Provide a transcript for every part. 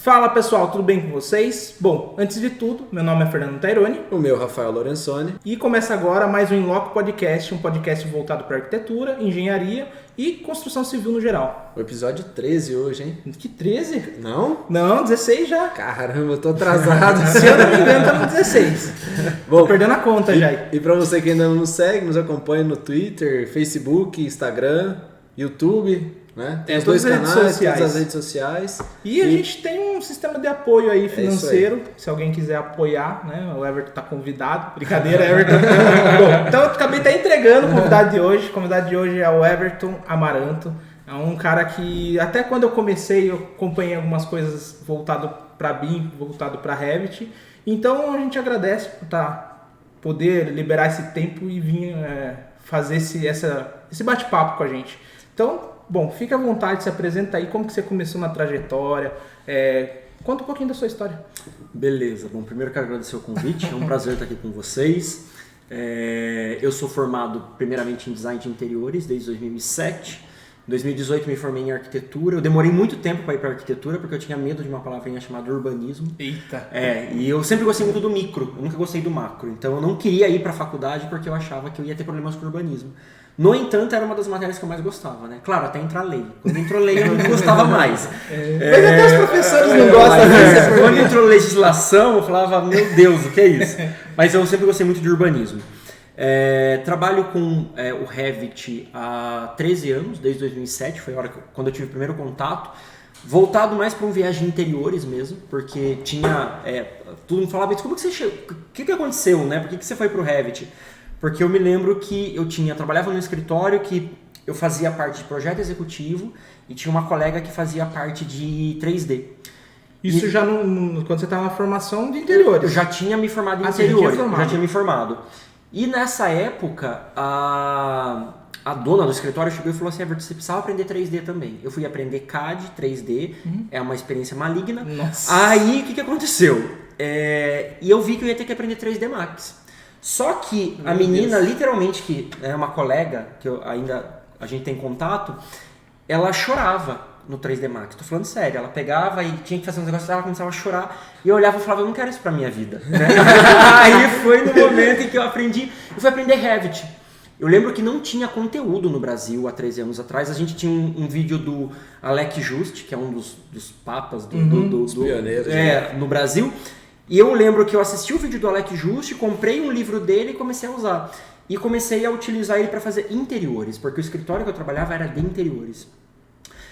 Fala pessoal, tudo bem com vocês? Bom, antes de tudo, meu nome é Fernando Taironi. O meu, Rafael Lorenzoni. E começa agora mais um Inloco Podcast, um podcast voltado para arquitetura, engenharia e construção civil no geral. O episódio 13 hoje, hein? Que 13? Não? Não, 16 já. Caramba, eu tô atrasado. Se eu não me engano, tá no 16. Bom, tô perdendo a conta já. E pra você que ainda não nos segue, nos acompanha no Twitter, Facebook, Instagram, YouTube, né? Tem os dois canais, todas as redes sociais. E a gente tem um sistema de apoio aí financeiro, se alguém quiser apoiar, né? O Everton tá convidado. Brincadeira, Everton. Bom, então eu acabei até entregando o convidado de hoje. O convidado de hoje é o Everton Amaranto. É um cara que, até quando eu comecei, eu acompanhei algumas coisas voltado para BIM, voltado para Revit. Então a gente agradece por poder liberar esse tempo e vir fazer esse bate-papo com a gente. Então, bom, fica à vontade, se apresenta aí, como que você começou na trajetória, conta um pouquinho da sua história. Beleza, bom, primeiro quero agradecer o convite, é um prazer estar aqui com vocês. Eu sou formado primeiramente em design de interiores desde 2007. Em 2018 me formei em arquitetura. Eu demorei muito tempo para ir para arquitetura porque eu tinha medo de uma palavrinha chamada urbanismo. Eita! E eu sempre gostei muito do micro, eu nunca gostei do macro. Então eu não queria ir para a faculdade porque eu achava que eu ia ter problemas com urbanismo. No entanto, era uma das matérias que eu mais gostava, né? Claro, até entrar lei. Quando entrou lei, eu não gostava mais. Mas até os professores não gostam. Quando entrou legislação, eu falava, meu Deus, o que é isso? Mas eu sempre gostei muito de urbanismo. Trabalho com o Revit há 13 anos, desde 2007, foi a hora quando eu tive o primeiro contato. Voltado mais para um viagem de interiores mesmo, porque tinha... todo mundo falava, mas como que você chegou? O que aconteceu, né? Por que você foi para o Revit? Porque eu me lembro que trabalhava num escritório que eu fazia parte de projeto executivo e tinha uma colega que fazia parte de 3D. Isso já quando você estava na formação de interiores? Eu já tinha me formado em interiores, já tinha me formado. E nessa época, a dona do escritório chegou e falou assim, Everton, você precisava aprender 3D também. Eu fui aprender CAD, 3D, é uma experiência maligna. Nossa. Aí, o que aconteceu? E eu vi que eu ia ter que aprender 3D Max. Só que a menina, literalmente, que é uma colega, que a gente tem contato, ela chorava no 3D Max. Tô falando sério, ela pegava e tinha que fazer uns negócios, ela começava a chorar. E eu olhava e falava, eu não quero isso pra minha vida. Né? Aí foi no momento em que eu fui aprender Revit. Eu lembro que não tinha conteúdo no Brasil há 13 anos atrás. A gente tinha um vídeo do Alec Just, que é um dos papas dos pioneiros no Brasil. E eu lembro que eu assisti o vídeo do Alec Just, comprei um livro dele e comecei a usar. E comecei a utilizar ele para fazer interiores, porque o escritório que eu trabalhava era de interiores.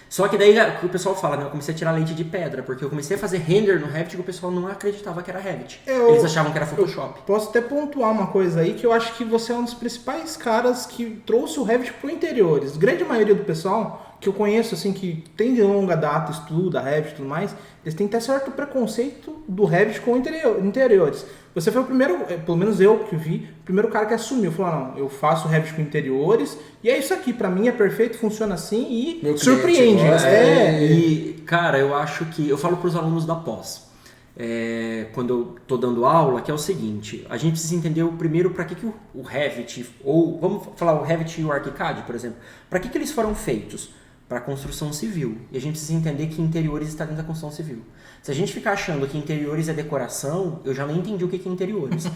Só que daí o pessoal fala, né? Eu comecei a tirar leite de pedra, porque eu comecei a fazer render no Revit e o pessoal não acreditava que era Revit. Eles achavam que era Photoshop. Posso até pontuar uma coisa aí, que eu acho que você é um dos principais caras que trouxe o Revit pro interiores. Grande maioria do pessoal que eu conheço, assim, que tem de longa data, estuda Revit e tudo mais, eles têm até certo preconceito do Revit com interiores. Você foi o primeiro, pelo menos eu que vi, o primeiro cara que assumiu, falou, não, eu faço Revit com interiores, e é isso aqui, pra mim é perfeito, funciona assim e surpreende. E, cara, eu acho que, eu falo pros alunos da pós, quando eu tô dando aula, que é o seguinte, a gente precisa entender primeiro para que o Revit, ou vamos falar o Revit e o ArchiCAD, por exemplo, para que eles foram feitos? Para construção civil. E a gente precisa entender que interiores está dentro da construção civil. Se a gente ficar achando que interiores é decoração, eu já nem entendi o que é interiores.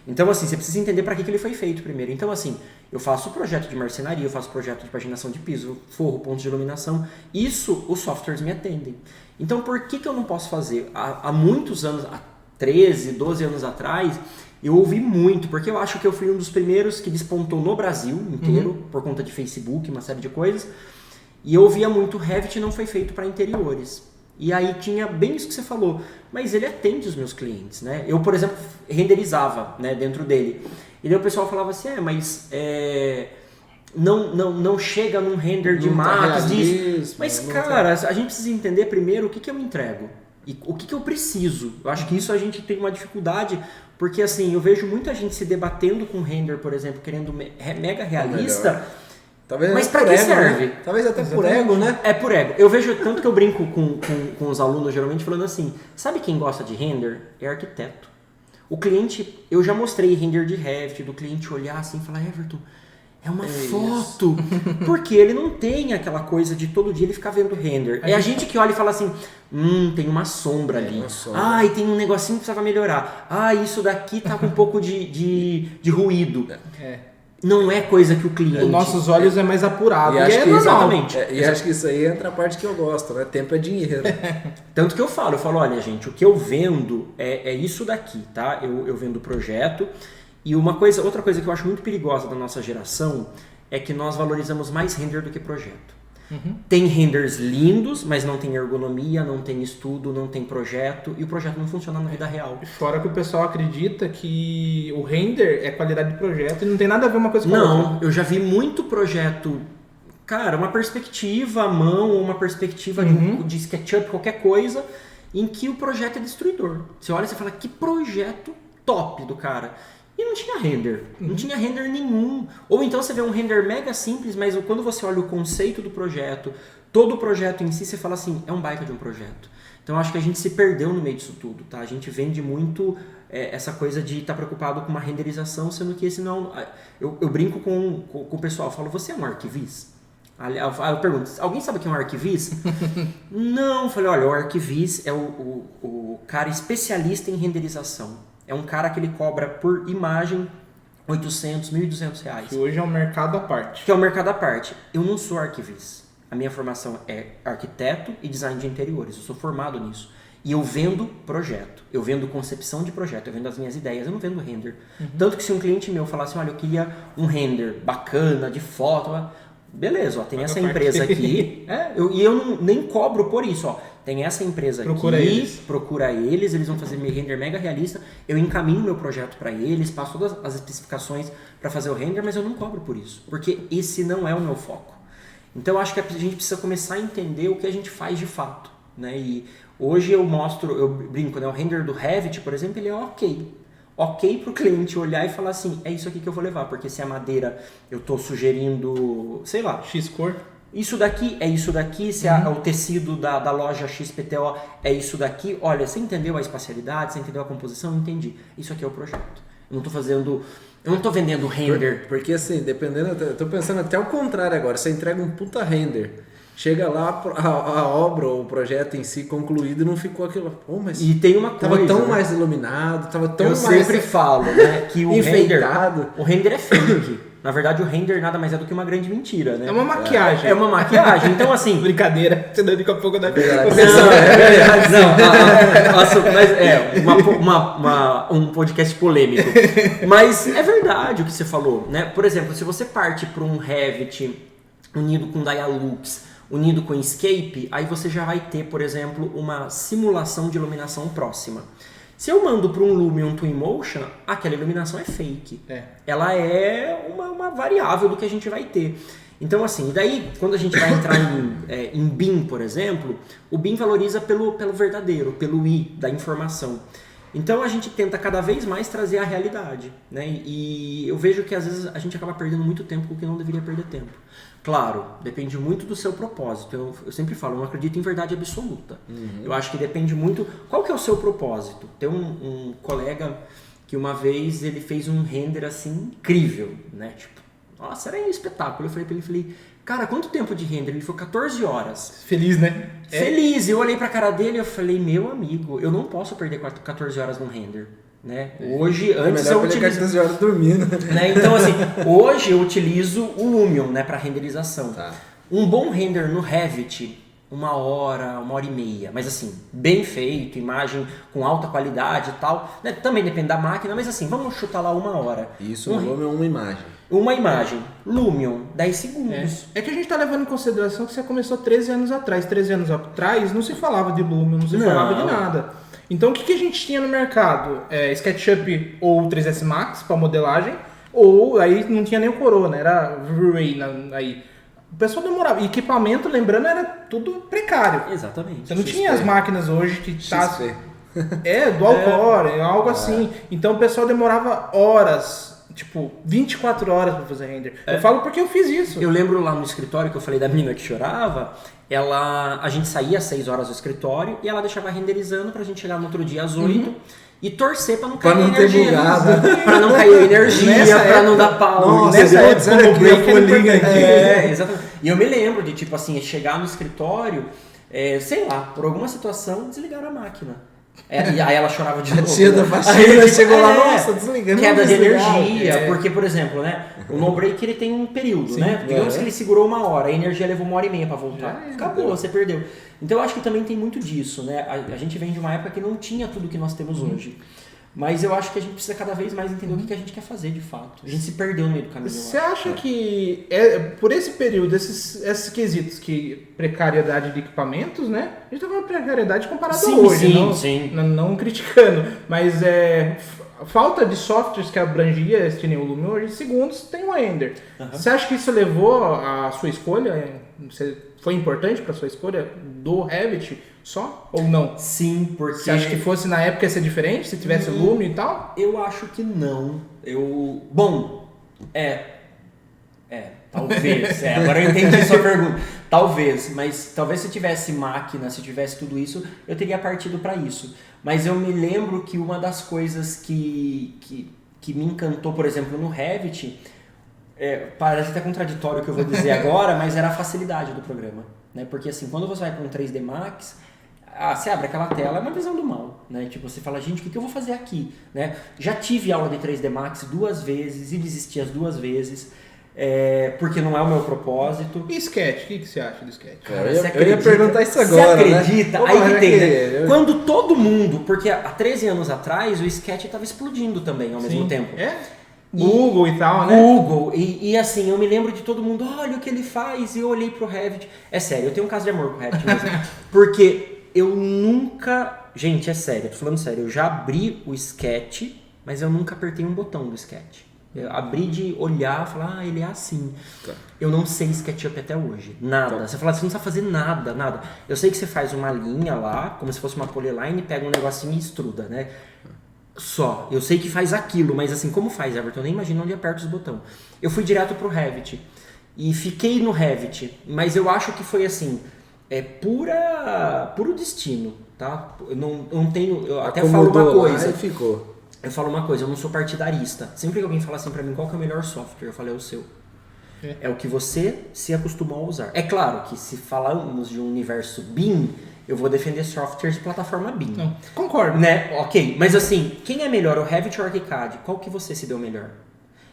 Então, assim, você precisa entender para que ele foi feito primeiro. Então, assim, eu faço projeto de marcenaria, eu faço projeto de paginação de piso, forro, pontos de iluminação. Isso, os softwares me atendem. Então, por que eu não posso fazer? Há muitos anos, há 13, 12 anos atrás, eu ouvi muito, porque eu acho que eu fui um dos primeiros que despontou no Brasil inteiro, por conta de Facebook, uma série de coisas. E eu ouvia muito, Revit não foi feito para interiores. E aí tinha bem isso que você falou, mas ele atende os meus clientes, né? Eu, por exemplo, renderizava, né, dentro dele. E daí o pessoal falava assim, mas não chega num render de Max, disso. Mas, cara, a gente precisa entender primeiro o que eu entrego e o que eu preciso. Eu acho que isso a gente tem uma dificuldade, porque assim, eu vejo muita gente se debatendo com render, por exemplo, querendo mega realista. Mas pra que serve? Né? Talvez até por ego, né? É por ego. Eu vejo tanto que eu brinco com os alunos, geralmente, falando assim, sabe quem gosta de render? É arquiteto. O cliente, eu já mostrei render de Revit, do cliente olhar assim e falar, Everton, É uma foto. Porque ele não tem aquela coisa de todo dia ele ficar vendo render. É a gente que olha e fala assim, tem uma sombra ali. E tem um negocinho que precisava melhorar. Isso daqui tá com um pouco de ruído. Não é coisa que o cliente... Os nossos olhos é mais apurado. E acho que exatamente. E acho que isso aí entra a parte que eu gosto, né? Tempo é dinheiro. Tanto que eu falo, olha, gente, o que eu vendo é isso daqui, tá? Eu vendo o projeto. E outra coisa que eu acho muito perigosa da nossa geração é que nós valorizamos mais render do que projeto. Tem renders lindos, mas não tem ergonomia, não tem estudo, não tem projeto, e o projeto não funciona na vida real. Fora que o pessoal acredita que o render é qualidade de projeto e não tem nada a ver uma coisa com a outra. Não, eu já vi muito projeto, cara, uma perspectiva à mão, ou uma perspectiva de SketchUp, qualquer coisa, em que o projeto é destruidor. Você olha e você fala, que projeto top do cara. E não tinha render, não tinha render nenhum. Ou então você vê um render mega simples, mas quando você olha o conceito do projeto, todo o projeto em si, você fala assim, é um baita de um projeto. Então acho que a gente se perdeu no meio disso tudo, tá? A gente vende muito essa coisa de estar preocupado com uma renderização, sendo que esse não... Eu brinco com o pessoal, eu falo, você é um arquivista? Eu pergunto, alguém sabe o que é um arquivista? Não, eu falei, olha, o arquivista é o cara especialista em renderização. É um cara que ele cobra por imagem R$800, R$1.200. Que hoje é um mercado à parte. Que é um mercado à parte. Eu não sou arquivista. A minha formação é arquiteto e design de interiores. Eu sou formado nisso. E eu vendo projeto. Eu vendo concepção de projeto. Eu vendo as minhas ideias. Eu não vendo render. Tanto que se um cliente meu falasse, olha, eu queria um render bacana, de foto... Beleza, ó, tem essa empresa aqui. E eu nem cobro por isso, ó. Tem essa empresa aqui, procura eles vão fazer meu render mega realista, eu encaminho meu projeto para eles, passo todas as especificações para fazer o render, mas eu não cobro por isso, porque esse não é o meu foco. Então eu acho que a gente precisa começar a entender o que a gente faz de fato, né? E hoje eu brinco, né? O render do Revit, por exemplo, ele é ok para o cliente olhar e falar assim, é isso aqui que eu vou levar, porque se a madeira eu estou sugerindo, sei lá, X cor, isso daqui é isso daqui, se o tecido da loja XPTO é isso daqui, olha, você entendeu a espacialidade, você entendeu a composição? Entendi. Isso aqui é o projeto. Eu não estou vendendo render. Porque assim, dependendo, eu tô pensando até o contrário agora, você entrega um puta render, chega lá, a obra ou o projeto em si concluído e não ficou aquilo. Mas e tem uma coisa, tava tão mais iluminado, tava tão mais... Eu sempre falo, né, que o enfeitado. Render é fake. Na verdade, o render nada mais é do que uma grande mentira, né? É uma maquiagem. É uma maquiagem. Então, assim... Brincadeira. Você daqui a pouco... Mas um podcast polêmico. Mas é verdade o que você falou, né? Por exemplo, se você parte para um Revit unido com Dialux, unido com Escape, aí você já vai ter, por exemplo, uma simulação de iluminação próxima. Se eu mando para um Lumion Twinmotion, aquela iluminação é fake. Ela é uma variável do que a gente vai ter. Então, assim, daí, quando a gente vai entrar em BIM, por exemplo, o BIM valoriza pelo verdadeiro, pelo I da informação. Então, a gente tenta cada vez mais trazer a realidade, né? E eu vejo que, às vezes, a gente acaba perdendo muito tempo com o que não deveria perder tempo. Claro, depende muito do seu propósito. Eu sempre falo, eu não acredito em verdade absoluta. Eu acho que depende muito... Qual que é o seu propósito? Tem um colega que uma vez ele fez um render assim incrível, né? Tipo, nossa, era um espetáculo. Eu falei pra ele, cara, quanto tempo de render? Ele falou 14 horas. Feliz, né? Feliz! Eu olhei pra cara dele e eu falei, meu amigo, eu não posso perder 14 horas num render. Né? Hoje, antes eu utilizo... 14 horas dormindo. Né? Então, assim, hoje eu utilizo o Lumion, né, para renderização. Tá. Um bom render no Revit, 1 hora, 1h30. Mas assim, bem feito, imagem com alta qualidade e tal. Né? Também depende da máquina, mas assim, vamos chutar lá 1 hora. Isso, no Lumion é uma imagem. Uma imagem. Lumion, 10 segundos. É que a gente tá levando em consideração que você começou 13 anos atrás. 13 anos atrás não se falava de Lumion, não se falava de nada. Então o que a gente tinha no mercado? SketchUp ou 3ds Max para modelagem, ou aí não tinha nem o Corona, era V-Ray aí. O pessoal demorava. E equipamento, lembrando, era tudo precário. Exatamente. Você não tinha as máquinas hoje que tá... dual core, algo assim. Então o pessoal demorava horas, tipo 24 horas para fazer render. Eu falo porque eu fiz isso. Eu lembro lá no escritório que eu falei da menina que chorava, a gente saía às 6 horas do escritório e ela deixava renderizando pra gente chegar no outro dia às 8. e torcer pra não cair energia. Pra não cair energia, pra não dar pau. Nossa, nessa época o break liga aqui. Exatamente. E eu me lembro de, tipo assim, chegar no escritório, sei lá, por alguma situação, desligaram a máquina. E aí ela chorava de novo. A tia da faxina chegou lá, nossa, desligando. Queda de energia, porque, por exemplo, né, o no break ele tem um período, né? Digamos que ele segurou 1 hora, a energia levou 1h30 pra voltar. Acabou, você perdeu. Então eu acho que também tem muito disso, né? A gente vem de uma época que não tinha tudo que nós temos hoje. Mas eu acho que a gente precisa cada vez mais entender o que a gente quer fazer de fato. A gente se perdeu no meio do caminho. Você acha que por esse período, esses quesitos, que precariedade de equipamentos, né? A gente tá falando de precariedade comparada a hoje, não criticando, mas falta de softwares que abrangia este New Lumion hoje, segundos, tem o Ender. Você acha que isso levou a sua escolha? Foi importante para sua escolha do Revit só ou não? Sim, porque... Você acha que fosse na época ia ser diferente, se tivesse o Lumion e tal? Eu acho que não. Talvez. Agora eu entendi a sua pergunta. Talvez, mas talvez se tivesse máquina, se tivesse tudo isso, eu teria partido para isso. Mas eu me lembro que uma das coisas que me encantou, por exemplo, no Revit, parece até contraditório o que eu vou dizer agora, mas era a facilidade do programa. Né? Porque assim, quando você vai com 3D Max, você abre aquela tela, é uma visão do mal. Né? Tipo, você fala, gente, o que eu vou fazer aqui? Né? Já tive aula de 3D Max 2 vezes e desisti as 2 vezes. Porque não é o meu propósito. E Sketch? O que você acha do Sketch? Eu ia perguntar isso agora. Você acredita? Né? Aí que tem, né? Quando todo mundo, porque há 13 anos atrás o Sketch estava explodindo também ao mesmo tempo. Google e tal, né? Google, e assim, eu me lembro de todo mundo, olha o que ele faz, e eu olhei pro Revit. É sério, eu tenho um caso de amor com o Revit mesmo. Porque eu nunca, gente, é sério, eu tô falando sério, eu já abri o Sketch, mas eu nunca apertei um botão do Sketch. Eu abri de olhar e falar, ele é assim. Tá. Eu não sei SketchUp até hoje. Nada. Tá. Você fala, você não sabe fazer nada. Eu sei que você faz uma linha lá, como se fosse uma polyline, pega um negocinho e extruda, né? Só. Eu sei que faz aquilo, mas assim, como faz, Everton? Eu nem imagino onde aperta os botões. Eu fui direto pro Revit. E fiquei no Revit. Mas eu acho que foi assim, puro destino, tá? Eu não tenho... Eu até falo uma coisa. Aí ficou. Eu falo uma coisa, eu não sou partidarista. Sempre que alguém fala assim pra mim, qual que é o melhor software? Eu falei, é o seu. É o que você se acostumou a usar. É claro que se falarmos de um universo BIM, eu vou defender softwares de plataforma BIM. Não, concordo. Né? Ok, mas assim, quem é melhor, o Revit ou o ArchiCAD? Qual que você se deu melhor?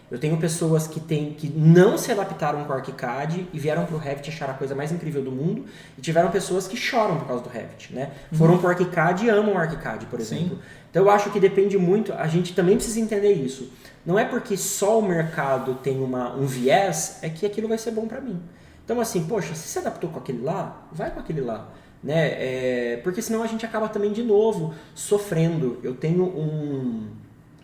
Eu tenho pessoas que não se adaptaram com o ArchiCAD e vieram pro Revit e acharam a coisa mais incrível do mundo. E tiveram pessoas que choram por causa do Revit, né? Foram pro ArchiCAD e amam o ArchiCAD, por exemplo. Sim. Então eu acho que depende muito, a gente também precisa entender isso. Não é porque só o mercado tem um viés, é que aquilo vai ser bom para mim. Então assim, poxa, se você adaptou com aquele lá, vai com aquele lá. Né? Porque senão a gente acaba também de novo sofrendo. Eu tenho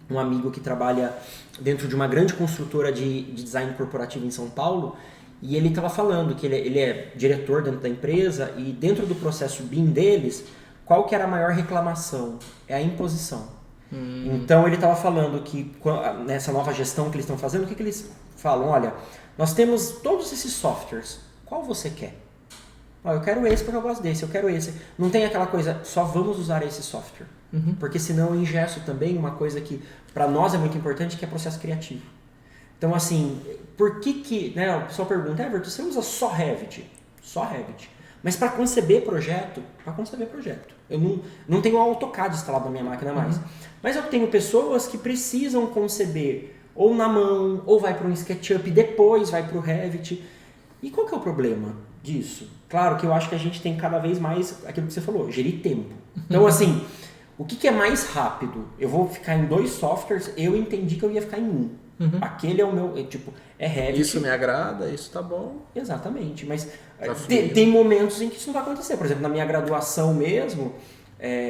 um amigo que trabalha dentro de uma grande construtora de design corporativo em São Paulo, e ele estava falando que ele é diretor dentro da empresa, e dentro do processo BIM deles, qual que era a maior reclamação? É a imposição. Então ele estava falando que nessa nova gestão que eles estão fazendo, o que eles falam? Olha, nós temos todos esses softwares, qual você quer? Eu quero esse porque eu gosto desse, eu quero esse. Não tem aquela coisa, só vamos usar esse software. Porque senão eu ingesto também uma coisa que para nós é muito importante, que é processo criativo. Então assim, por que né, o pessoal pergunta, Everton, você usa só Revit? Só Revit. Mas para conceber projeto, eu não tenho AutoCAD instalado na minha máquina mais. Mas eu tenho pessoas que precisam conceber ou na mão, ou vai para um SketchUp, depois vai para o Revit. E qual que é o problema disso? Claro que eu acho que a gente tem cada vez mais aquilo que você falou, gerir tempo. Então assim, o que é mais rápido? Eu vou ficar em 2 softwares, eu entendi que eu ia ficar em um. Aquele é o meu, é Revit. Isso me agrada, isso tá bom. Exatamente, mas tem momentos em que isso não vai acontecer. Por exemplo, na minha graduação mesmo,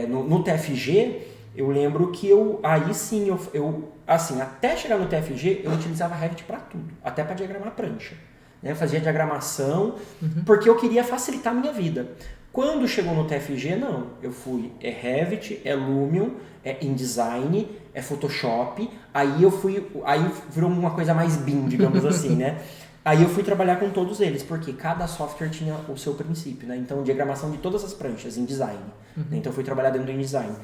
no TFG, eu lembro que aí sim, assim, até chegar no TFG, eu utilizava Revit para tudo, até para diagramar prancha. Né? Eu fazia diagramação, porque eu queria facilitar a minha vida. Quando chegou no TFG, não. Eu fui, Revit, Lumion, InDesign, Photoshop. Aí virou uma coisa mais BIM, digamos assim, né? Aí eu fui trabalhar com todos eles, porque cada software tinha o seu princípio, né? Então, diagramação de todas as pranchas, InDesign. Então, eu fui trabalhar dentro do InDesign.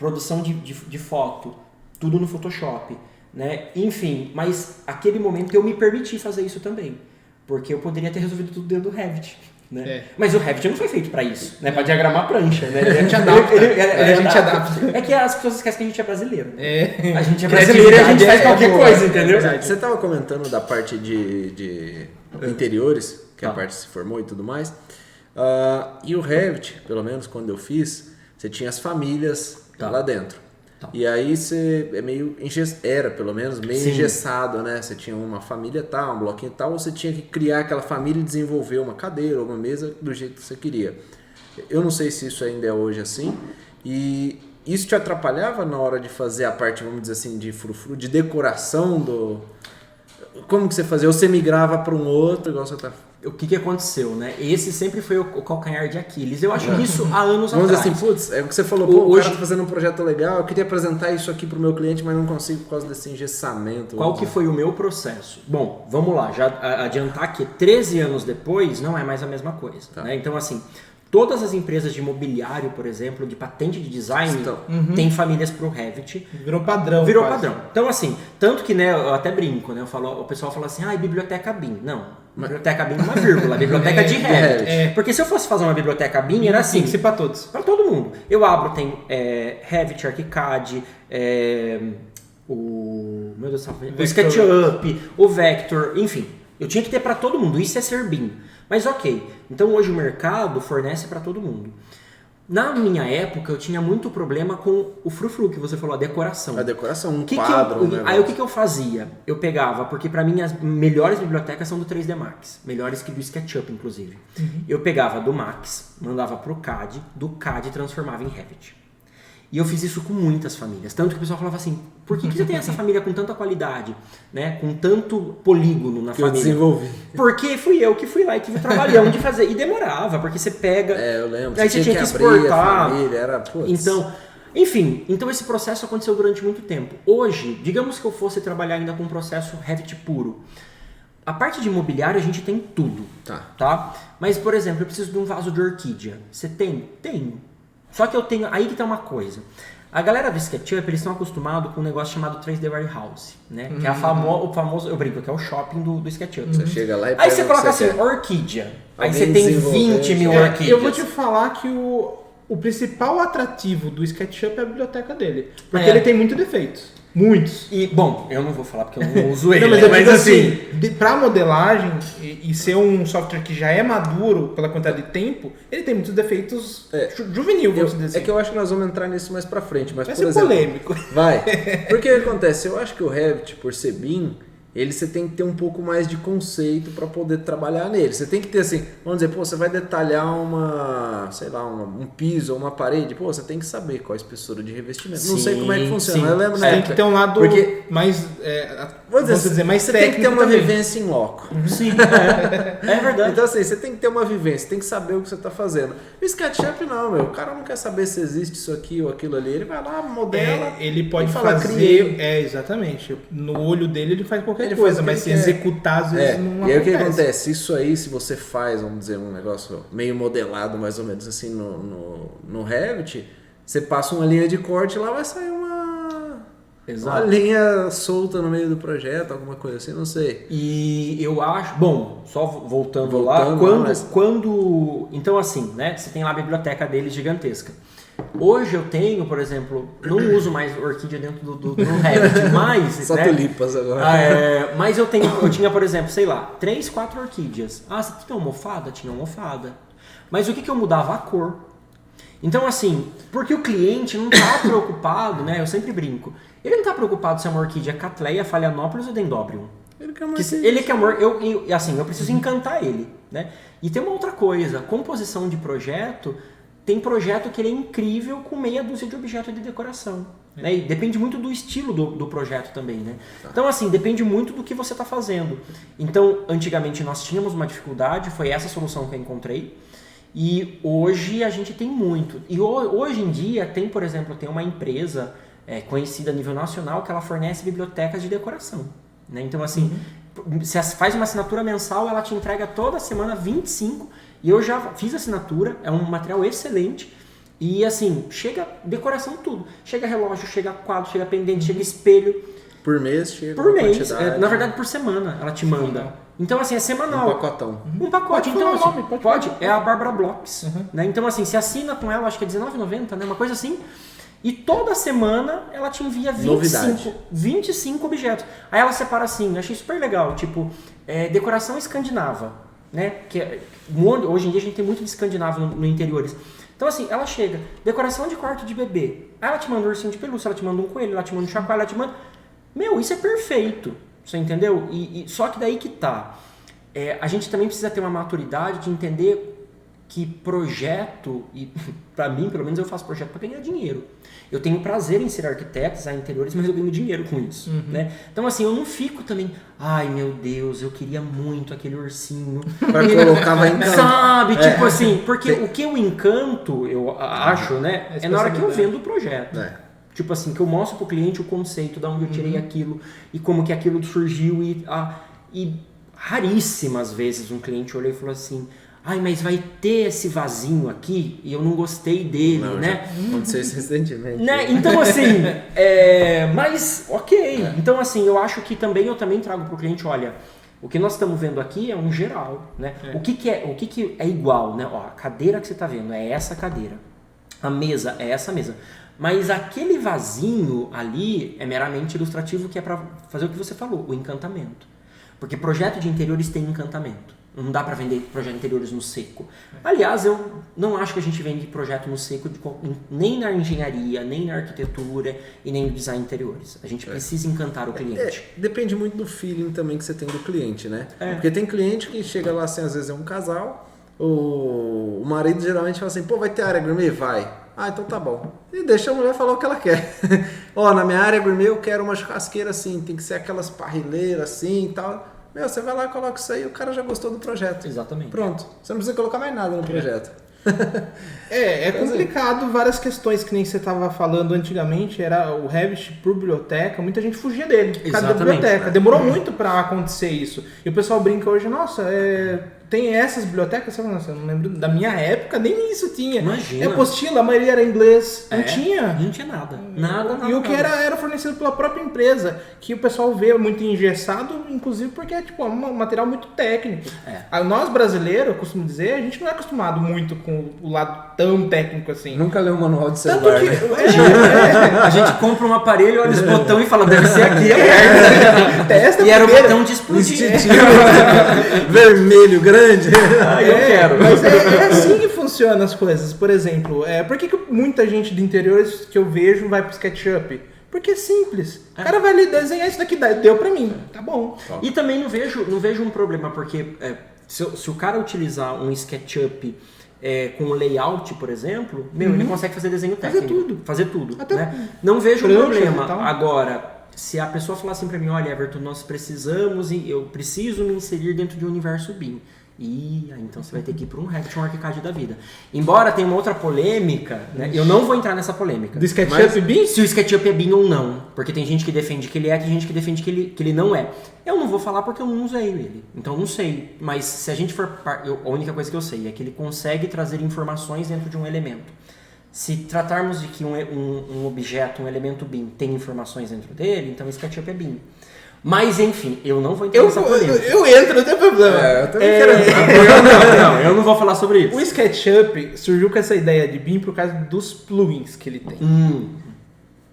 produção de foto, tudo no Photoshop, né? Enfim, mas aquele momento eu me permiti fazer isso também, porque eu poderia ter resolvido tudo dentro do Revit. Né? Mas o Revit não foi feito para isso, né? Para diagramar prancha, né? A gente adapta. É que as pessoas esquecem que a gente é brasileiro. A gente é brasileiro e a gente faz qualquer coisa, entendeu? Você estava comentando da parte de interiores, que a parte se formou e tudo mais. E o Revit, pelo menos quando eu fiz, você tinha as famílias lá dentro. E aí você é meio era pelo menos meio engessado, né? Você tinha uma família tal, um bloquinho tal, você tinha que criar aquela família e desenvolver uma cadeira ou uma mesa do jeito que você queria. Eu não sei se isso ainda é hoje assim. E isso te atrapalhava na hora de fazer a parte, vamos dizer assim, de frufru, de decoração do... Como que você fazia? Ou você migrava para um outro, igual você tá... O que aconteceu, né? Esse sempre foi o calcanhar de Aquiles. Eu acho isso há anos vamos atrás. Vamos dizer assim, putz, é o que você falou, o cara tá fazendo um projeto legal, eu queria apresentar isso aqui pro meu cliente, mas não consigo por causa desse engessamento. Qual que foi o meu processo? Bom, vamos lá, já adiantar que 13 anos depois não é mais a mesma coisa. Né? Então, assim, todas as empresas de imobiliário, por exemplo, de patente de design, têm famílias pro Revit. Virou padrão. Virou padrão. Então, assim, tanto que, né, eu até brinco, né? O pessoal fala assim, biblioteca BIM. Não. Biblioteca BIM uma vírgula, biblioteca de Revit. Porque se eu fosse fazer uma biblioteca BIM, era assim. Tem que ser para todos. Para todo mundo. Eu abro, tem Revit, ArchiCAD, o SketchUp, o Vector, enfim. Eu tinha que ter para todo mundo. Isso é ser BIM. Mas ok. Então hoje o mercado fornece para todo mundo. Na minha época, eu tinha muito problema com o frufru, que você falou, a decoração. A decoração, quadro. Aí o que eu fazia? Eu pegava, porque para mim as melhores bibliotecas são do 3D Max, melhores que do SketchUp, inclusive. Eu pegava do Max, mandava pro CAD, do CAD transformava em Revit. E eu fiz isso com muitas famílias. Tanto que o pessoal falava assim, por que você tem essa família com tanta qualidade, né? Com tanto polígono na família? Eu desenvolvi. Porque fui eu que fui lá e tive o trabalhão de fazer. E demorava, porque você pega... eu lembro. Aí você tinha que exportar. A família, era... Putz. Então, enfim, esse processo aconteceu durante muito tempo. Hoje, digamos que eu fosse trabalhar ainda com um processo Revit puro. A parte de imobiliário a gente tem tudo. Tá? Mas, por exemplo, eu preciso de um vaso de orquídea. Você tem? Tenho. Só que eu tenho... Aí que tá uma coisa. A galera do SketchUp, eles estão acostumados com um negócio chamado 3D Warehouse, né? Que é o famoso... Eu brinco, que é o shopping do SketchUp. Você chega lá e aí você coloca assim, orquídea. Aí você tem 20 mil orquídeas. Eu vou te falar que o principal atrativo do SketchUp é a biblioteca dele. Porque ele tem muitos defeitos. Muitos. E, bom, eu não vou falar porque eu não uso ele. Não, mas assim, pra modelagem e ser um software que já é maduro pela quantidade de tempo, ele tem muitos defeitos juvenil, vamos dizer assim. É que eu acho que nós vamos entrar nisso mais pra frente. Mas, vai por ser exemplo, polêmico. Vai. Porque o que acontece? Eu acho que o Revit, por ser BIM, você tem que ter um pouco mais de conceito para poder trabalhar nele. Você tem que ter assim, vamos dizer, você vai detalhar um piso ou uma parede, você tem que saber qual a espessura de revestimento. Não sei como é que funciona, mas eu lembro tem que ter um lado mais, vamos dizer, mais você técnico. Tem que ter uma também. vivência em loco. Sim, é verdade. Então assim, você tem que ter uma vivência, tem que saber o que você está fazendo. O SketchUp não, o cara não quer saber se existe isso aqui ou aquilo ali, ele vai lá, modela, ele pode falar, criei. Exatamente. No olho dele ele faz qualquer coisa, mas se executar às vezes não acontece. E aí o que acontece? Isso aí, se você faz, vamos dizer, um negócio meio modelado, mais ou menos assim, no Revit, você passa uma linha de corte e lá vai sair uma linha solta no meio do projeto, alguma coisa assim, não sei. E eu acho... Bom, só voltando lá, quando... Então assim, né, você tem lá a biblioteca dele gigantesca. Hoje eu tenho, por exemplo, não uso mais orquídea dentro do Revit, mas... Só tulipas agora. Mas eu tinha, por exemplo, 3, 4 orquídeas. Você tinha almofada? Tinha almofada. Mas o que eu mudava? A cor. Então assim, porque o cliente não está preocupado, né? Eu sempre brinco. Ele não está preocupado se é uma orquídea Cattleya, Phalaenopsis ou Dendrobium. Ele quer amor. Eu preciso encantar ele, né? E tem uma outra coisa, composição de projeto... Tem projeto que ele é incrível com meia dúzia de objetos de decoração. Né? E depende muito do estilo do projeto também. Né? Então, assim, depende muito do que você está fazendo. Então, antigamente nós tínhamos uma dificuldade, foi essa solução que eu encontrei. E hoje a gente tem muito. E hoje em dia tem, por exemplo, tem uma empresa conhecida a nível nacional que ela fornece bibliotecas de decoração. Né? Então, assim, você faz uma assinatura mensal, ela te entrega toda semana 25. E eu já fiz assinatura, é um material excelente. E assim, chega decoração tudo. Chega relógio, chega quadro, chega pendente, chega espelho. Por mês chega por mês. Na verdade, por semana ela te manda. Então, assim, é semanal. Um pacotão. Um pacote. Então, assim, nome, pode. É a Bárbara Blocks. Né? Então, assim, você assina com ela, acho que é R$19,90, né? Uma coisa assim. E toda semana ela te envia 25 objetos. Aí ela separa assim, achei super legal, tipo, decoração escandinava, né? Hoje em dia a gente tem muito de escandinavo no interiores. Então assim, ela chega, decoração de quarto de bebê. Aí ela te manda um ursinho de pelúcia, ela te manda um coelho, ela te manda um chacoalho, ela te manda... Meu, isso é perfeito, você entendeu? Só que daí que tá. A gente também precisa ter uma maturidade de entender que projeto, e para mim, pelo menos eu faço projeto para ganhar dinheiro. Eu tenho prazer em ser arquiteto, design interiores, mas eu ganho dinheiro com isso, né? Então assim, eu não fico também, ai meu Deus, eu queria muito aquele ursinho. Pra colocar vai encanto. Sabe, tipo assim, porque o que eu encanto, eu acho, né, é na hora que eu vendo o projeto. Tipo assim, que eu mostro pro cliente o conceito, de onde eu tirei aquilo, e como que aquilo surgiu, e raríssimas vezes um cliente olhou e falou assim, ai, mas vai ter esse vasinho aqui e eu não gostei dele, né? Aconteceu isso recentemente. Né? Então, assim, mas ok. Então, assim, eu acho que eu também trago para o cliente, olha, o que nós estamos vendo aqui é um geral, né? O que é igual, né? Ó, a cadeira que você está vendo é essa cadeira. A mesa é essa mesa. Mas aquele vasinho ali é meramente ilustrativo, que é para fazer o que você falou, o encantamento. Porque projeto de interiores tem encantamento. Não dá para vender projeto de interiores no seco. Aliás, eu não acho que a gente vende projeto no seco nem na engenharia, nem na arquitetura e nem no design interiores. A gente precisa encantar o cliente. Depende muito do feeling também que você tem do cliente, né? Porque tem cliente que chega lá assim, às vezes é um casal, o marido geralmente fala assim, pô, vai ter área gourmet? Vai. Ah, então tá bom. E deixa a mulher falar o que ela quer. Ó, na minha área gourmet eu quero uma churrasqueira assim, tem que ser aquelas parrilheiras assim e tal. Meu, você vai lá, coloca isso aí e o cara já gostou do projeto. Exatamente. Pronto. Você não precisa colocar mais nada no projeto. É complicado, várias questões que nem você estava falando antigamente, era o Revit por biblioteca, muita gente fugia dele, por causa da biblioteca. Demorou muito para acontecer isso. E o pessoal brinca hoje, nossa, tem essas bibliotecas, eu não lembro, da minha época, nem isso tinha. Imagina. Apostila, a maioria era inglês, não tinha. Não tinha nada. Nada. E o que era fornecido pela própria empresa, que o pessoal vê muito engessado, inclusive porque é tipo um material muito técnico. Nós brasileiros, eu costumo dizer, a gente não é acostumado muito com o lado tão técnico assim. Nunca leu um manual de celular, né? A gente compra um aparelho, olha os botões e fala, deve ser aqui. Testa e era o botão de explodir. Vermelho, grande. Eu quero. Mas é assim que funcionam as coisas. Por exemplo, por que muita gente de interiores que eu vejo vai pro SketchUp? Porque é simples. O cara vai ali desenhar isso daqui, deu pra mim. Tá bom. E também não vejo um problema, porque se o cara utilizar um SketchUp com layout, por exemplo, ele consegue fazer desenho técnico. Fazer tudo. Né? Não vejo um problema. Agora, se a pessoa falar assim pra mim, olha, Everton, nós precisamos, eu preciso me inserir dentro de um universo BIM. Então você vai ter que ir para um Revit, um ArchiCAD da vida. Embora tenha uma outra polêmica, né? Eu não vou entrar nessa polêmica. Do SketchUp BIM? Se o SketchUp é BIM ou não. Porque tem gente que defende que ele é, tem gente que defende que ele não é. Eu não vou falar porque eu não usei ele. Então eu não sei. Mas se a gente for... a única coisa que eu sei é que ele consegue trazer informações dentro de um elemento. Se tratarmos de que um objeto, um elemento BIM, tem informações dentro dele, então o SketchUp é BIM. Mas, enfim, eu não vou entrar nessa polêmica. Eu entro, não tem problema. Eu também quero entrar. Eu não vou falar sobre isso. O SketchUp surgiu com essa ideia de BIM por causa dos plugins que ele tem.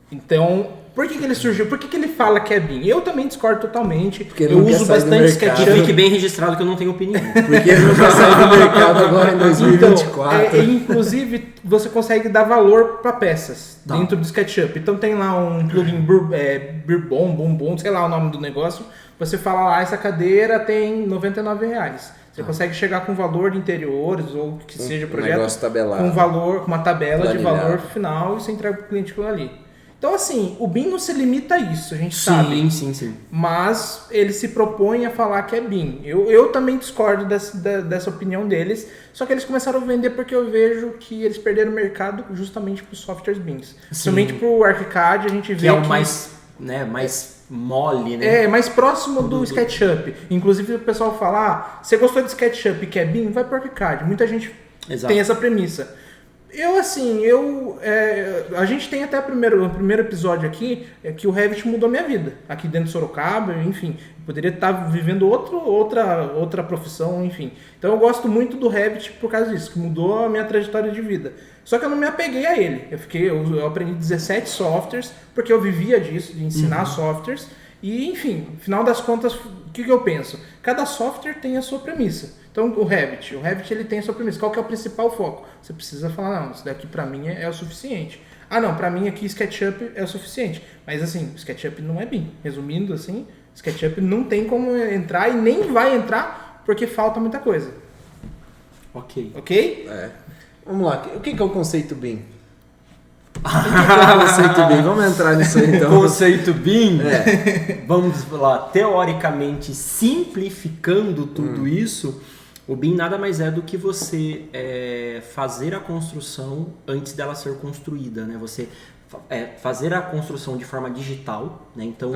Então, por que ele surgiu? Por que ele fala que é BIM? Eu também discordo totalmente. Porque eu uso bastante SketchUp. Fique bem registrado que eu não tenho opinião. Porque ele não vai sair do mercado agora em 2024. Inclusive, você consegue dar valor para peças dentro do SketchUp. Então tem lá um plugin Burbom, sei lá o nome do negócio. Você fala lá, essa cadeira tem R$99. Você consegue chegar com valor de interiores ou que seja projeto com uma tabela de valor final e você entrega para o cliente aquilo ali. Então, assim, o BIM não se limita a isso, a gente sabe. Sim. Mas ele se propõe a falar que é BIM. Eu também discordo dessa opinião deles, só que eles começaram a vender porque eu vejo que eles perderam o mercado justamente para os softwares BIMs. Somente para o ArchiCAD a gente vê que é o mais mole, né? Mais próximo do SketchUp. Inclusive o pessoal fala, você gostou de SketchUp que é BIM? Vai para o ArchiCAD. Muita gente tem essa premissa. A gente tem até o primeiro episódio aqui, que o Revit mudou minha vida. Aqui dentro de Sorocaba, enfim. Eu poderia estar vivendo outra profissão, enfim. Então eu gosto muito do Revit por causa disso, que mudou a minha trajetória de vida. Só que eu não me apeguei a ele. Eu aprendi 17 softwares, porque eu vivia disso, de ensinar softwares. E, enfim, no final das contas, o que eu penso? Cada software tem a sua premissa. Então, o Revit ele tem a sua premissa. Qual que é o principal foco? Você precisa falar, não, isso daqui pra mim é o suficiente. Ah, não, pra mim aqui SketchUp é o suficiente. Mas, assim, o SketchUp não é BIM. Resumindo, assim, SketchUp não tem como entrar e nem vai entrar porque falta muita coisa. Ok? Vamos lá, o que é o conceito BIM? O que é o conceito BIM? Vamos entrar nisso aí então. Conceito BIM? Vamos lá, teoricamente simplificando tudo isso, o BIM nada mais é do que você fazer a construção antes dela ser construída, né? Você fazer a construção de forma digital, né? Então,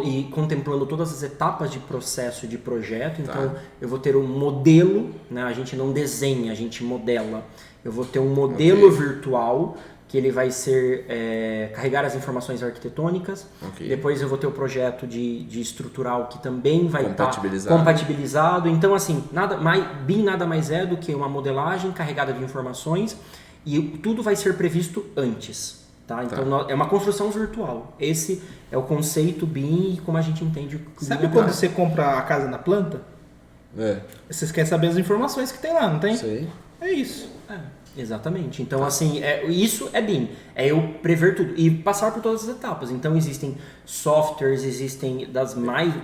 e contemplando todas as etapas de processo de projeto. Então, eu vou ter um modelo, né? A gente não desenha, a gente modela. Eu vou ter um modelo virtual que ele vai ser carregar as informações arquitetônicas. Depois eu vou ter o projeto de estrutural que também vai estar compatibilizado. Então, assim, BIM nada mais é do que uma modelagem carregada de informações e tudo vai ser previsto antes. Tá? Então, é uma construção virtual. Esse é o conceito BIM e como a gente entende. Sabe quando você compra a casa na planta? Vocês querem saber as informações que tem lá, não tem? Sei. É isso. Exatamente. Então, assim, isso é BIM. É eu prever tudo e passar por todas as etapas. Então, existem softwares, existem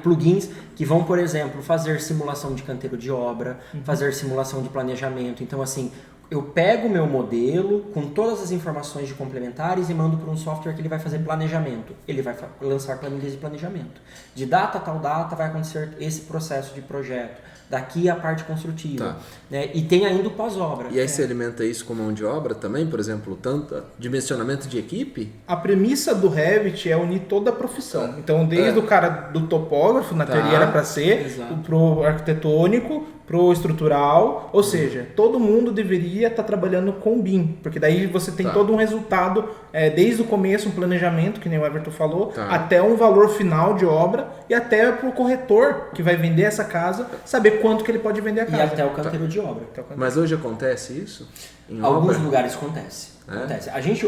plugins que vão, por exemplo, fazer simulação de canteiro de obra, fazer simulação de planejamento. Então, assim, eu pego o meu modelo com todas as informações de complementares e mando para um software que ele vai fazer planejamento. Ele vai lançar planilhas de planejamento. De data a tal data vai acontecer esse processo de projeto. Daqui a parte construtiva. Né? E tem ainda o pós-obra. E aí você alimenta isso com mão de obra também? Por exemplo, tanto dimensionamento de equipe? A premissa do Revit é unir toda a profissão. Então, desde o cara do topógrafo, na teoria era para ser, pro arquitetônico, pro estrutural, ou seja, todo mundo deveria estar trabalhando com BIM, porque daí você tem todo um resultado, desde o começo, um planejamento, que nem o Everton falou, até um valor final de obra e até pro corretor que vai vender essa casa, saber quanto que ele pode vender a casa. E até o canteiro de obra. Mas hoje acontece isso? Em alguns lugares acontece.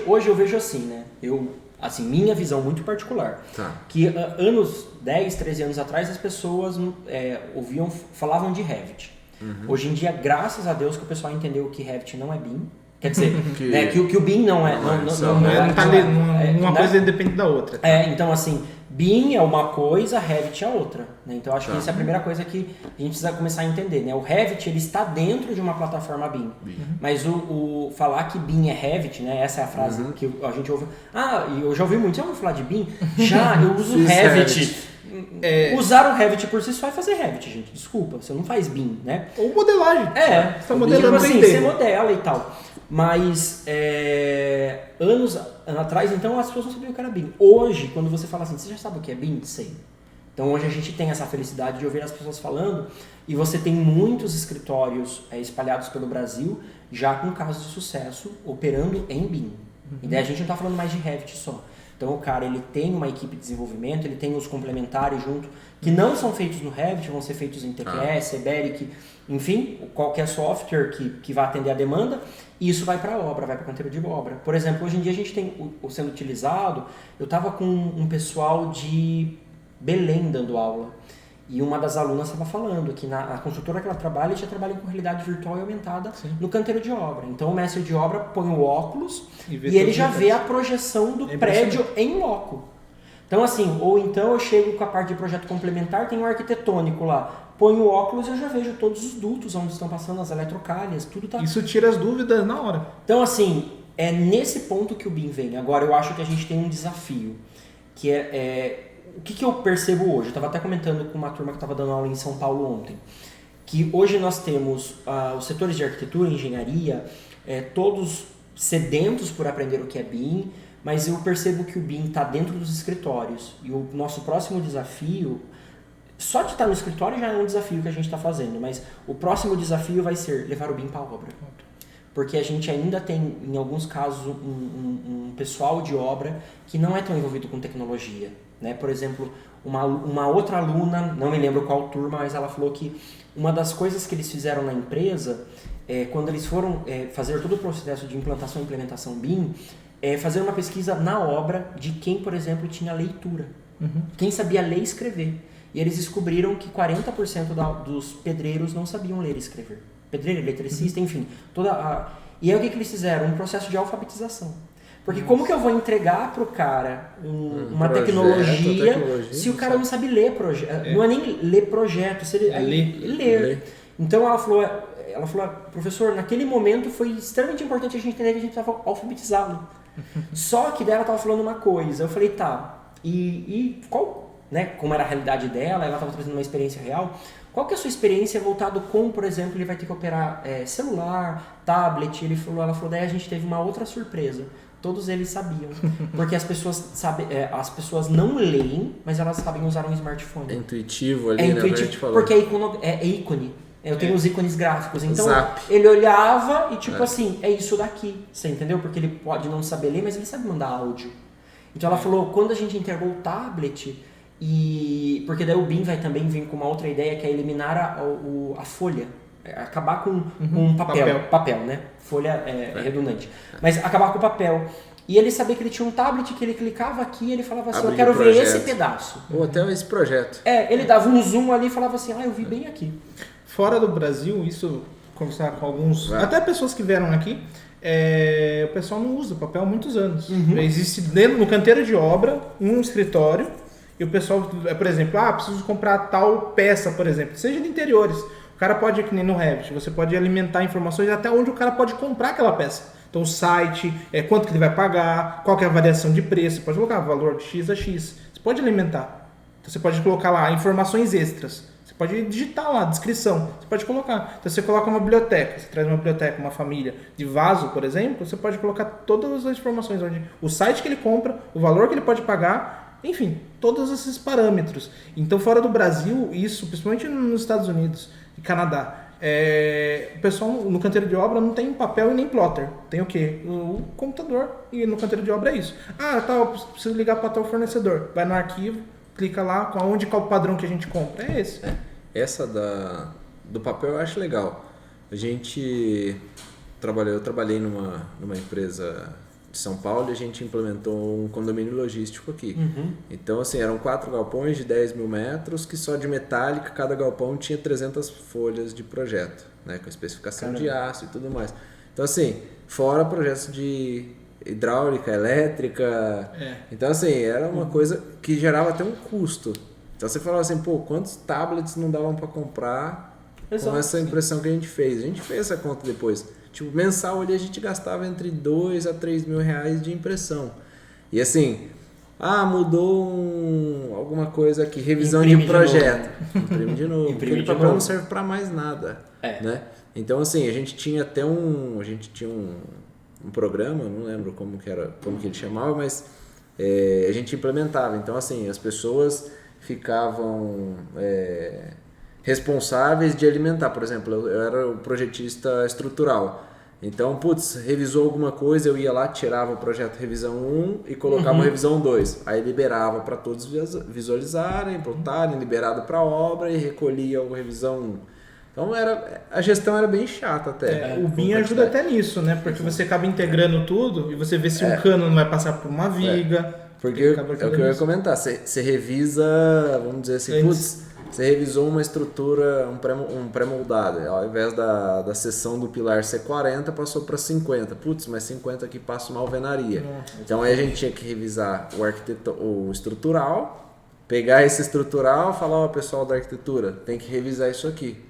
Hoje eu vejo assim, né? Minha visão muito particular, que 10, 13 anos atrás, as pessoas falavam de Revit. Hoje em dia, graças a Deus, que o pessoal entendeu que Revit não é BIM. Quer dizer, que o BIM não é... Uma coisa depende da outra. Então, assim, BIM é uma coisa, Revit é outra. Né? Então, acho que essa é a primeira coisa que a gente precisa começar a entender. Né? O Revit, ele está dentro de uma plataforma BIM. Mas falar que BIM é Revit, né? Essa é a frase que a gente ouve. E eu já ouvi muito. Já ouviu falar de BIM? Já, eu uso Revit. Usar o Revit por si só é fazer Revit, gente. Desculpa, você não faz BIM, né? Ou modelagem. Você está modelando assim, você modela e tal. Mas anos atrás, então, as pessoas não sabiam o que era BIM. Hoje, quando você fala assim, você já sabe o que é BIM? Sei. Então, hoje a gente tem essa felicidade de ouvir as pessoas falando e você tem muitos escritórios espalhados pelo Brasil já com casos de sucesso operando em BIM. E daí a gente não está falando mais de Revit só. Então, o cara, ele tem uma equipe de desenvolvimento, ele tem os complementares junto, que não são feitos no Revit, vão ser feitos em TQS, Eberic, enfim, qualquer software que vá atender a demanda, e isso vai para a obra, vai para o canteiro de obra. Por exemplo, hoje em dia a gente tem sendo utilizado, eu estava com um pessoal de Belém dando aula, e uma das alunas estava falando que a construtora que ela trabalha já trabalha com realidade virtual e aumentada no canteiro de obra. Então o mestre de obra põe o óculos e ele já vê a projeção do prédio em loco. Então assim, ou então eu chego com a parte de projeto complementar, tem um arquitetônico lá, põe o óculos e eu já vejo todos os dutos onde estão passando as eletrocalhas, tudo tá... Isso tira as dúvidas na hora. Então assim, é nesse ponto que o BIM vem. Agora eu acho que a gente tem um desafio, que o que eu percebo hoje? Eu estava até comentando com uma turma que estava dando aula em São Paulo ontem, que hoje nós temos os setores de arquitetura e engenharia, todos sedentos por aprender o que é BIM, mas eu percebo que o BIM está dentro dos escritórios. E o nosso próximo desafio, só de estar no escritório já é um desafio que a gente está fazendo, mas o próximo desafio vai ser levar o BIM para a obra. porque a gente ainda tem, em alguns casos, um pessoal de obra que não é tão envolvido com tecnologia, né? Por exemplo, uma outra aluna, não me lembro qual turma, mas ela falou que uma das coisas que eles fizeram na empresa, quando eles foram fazer todo o processo de implantação e implementação BIM, fazer uma pesquisa na obra de quem, por exemplo, tinha leitura. Quem sabia ler e escrever. E eles descobriram que 40% dos pedreiros não sabiam ler e escrever. Pedreiro, eletricista, enfim. E aí o que eles fizeram? Um processo de alfabetização. Porque como que eu vou entregar pro cara uma tecnologia se o cara não sabe ler projeto? Não é nem ler projeto, se ele ler. Então ela falou, professor, naquele momento foi extremamente importante a gente entender que a gente estava alfabetizado. Só que daí ela estava falando uma coisa, eu falei, tá, e qual, né, como era a realidade dela, ela estava trazendo uma experiência real, qual que é a sua experiência voltado com, por exemplo, ele vai ter que operar celular, tablet, ela falou, daí a gente teve uma outra surpresa. Todos eles sabiam, porque as pessoas não leem, mas elas sabem usar um smartphone. É intuitivo ali, né? Porque é ícone. Eu tenho os ícones gráficos, então ele olhava e tipo assim, é isso daqui, você entendeu? Porque ele pode não saber ler, mas ele sabe mandar áudio. Então ela falou, quando a gente integrou o tablet, porque daí o BIM vai também vir com uma outra ideia, que é eliminar a folha. Acabar com papel, né? Folha é redundante. Mas acabar com o papel. E ele sabia que ele tinha um tablet que ele clicava aqui e ele falava assim, eu quero ver esse pedaço. Ou até esse projeto. Ele dava um zoom ali e falava assim, eu vi bem aqui. Fora do Brasil, isso, conversar com alguns, até pessoas que vieram aqui, o pessoal não usa papel há muitos anos. Existe dentro, no canteiro de obra, um escritório, e o pessoal, por exemplo, preciso comprar tal peça, por exemplo, seja de interiores. O cara pode, que nem no Revit, você pode alimentar informações até onde o cara pode comprar aquela peça. Então o site, quanto que ele vai pagar, qual que é a variação de preço, você pode colocar valor de X a X. Você pode alimentar. Então você pode colocar lá informações extras. Você pode digitar lá, descrição. Você pode colocar. Então você coloca uma biblioteca, você traz uma biblioteca, uma família de vaso, por exemplo, você pode colocar todas as informações, onde o site que ele compra, o valor que ele pode pagar, enfim, todos esses parâmetros. Então fora do Brasil, isso, principalmente nos Estados Unidos e Canadá, o pessoal no canteiro de obra não tem papel e nem plotter. Tem o quê? O computador. E no canteiro de obra é isso. Eu preciso ligar para tal fornecedor. Vai no arquivo, clica lá, qual o padrão que a gente compra. É esse. Essa do papel eu acho legal. Eu trabalhei numa empresa de São Paulo e a gente implementou um condomínio logístico aqui. Então, assim, eram 4 galpões de 10 mil metros, que só de metálica, cada galpão tinha 300 folhas de projeto, né, com especificação de aço e tudo mais. Então, assim, fora projetos de hidráulica, elétrica. Então, assim, era uma coisa que gerava até um custo. Então, você falava assim, quantos tablets não davam para comprar com essa impressão que a gente fez? A gente fez essa conta depois. Tipo, mensal ali a gente gastava entre 2 a 3 mil reais de impressão. E assim, mudou alguma coisa aqui, revisão de projeto. Imprime de novo. Porque o papel não serve para mais nada. Né? Então assim, a gente tinha até um programa, não lembro como que ele chamava, mas a gente implementava. Então assim, as pessoas ficavam responsáveis de alimentar. Por exemplo, eu era o projetista estrutural. Então, revisou alguma coisa, eu ia lá, tirava o projeto revisão 1 e colocava revisão 2. Aí liberava para todos visualizarem, plotarem, liberado para a obra e recolhia a revisão 1. Então, a gestão era bem chata até. O BIM ajuda até nisso, né? Porque você acaba integrando tudo e você vê se um cano não vai passar por uma viga. Porque é o que eu ia comentar. Você revisa, vamos dizer assim, você revisou uma estrutura, um pré-moldado. Ao invés da seção do pilar ser 40, passou para 50. Mas 50 aqui passa uma alvenaria. Então aí a gente tinha que revisar o estrutural, pegar esse estrutural e falar, pessoal da arquitetura, tem que revisar isso aqui.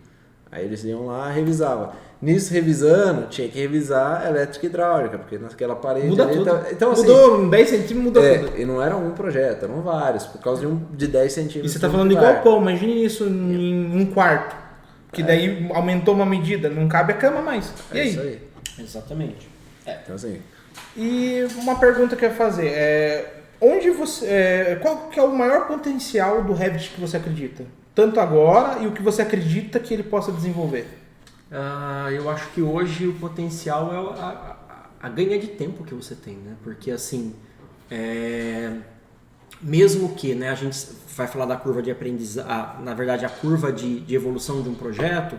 Aí eles iam lá e revisavam. Nisso, revisando, tinha que revisar elétrica e hidráulica, porque naquela parede... Muda tudo. Então, assim, mudou 10 centímetros, mudou tudo. E não era um projeto, eram vários, por causa de 10 centímetros. E você está falando de galpão, imagine isso em um quarto, que daí aumentou uma medida, não cabe a cama mais. E aí? Isso aí. Exatamente. Então, assim... E uma pergunta que eu ia fazer, qual que é o maior potencial do Revit que você acredita? Tanto agora e o que você acredita que ele possa desenvolver? Eu acho que hoje o potencial é a ganha de tempo que você tem, né? Porque assim, mesmo que, né, a gente vai falar da curva de aprendizagem, na verdade a curva de evolução de um projeto,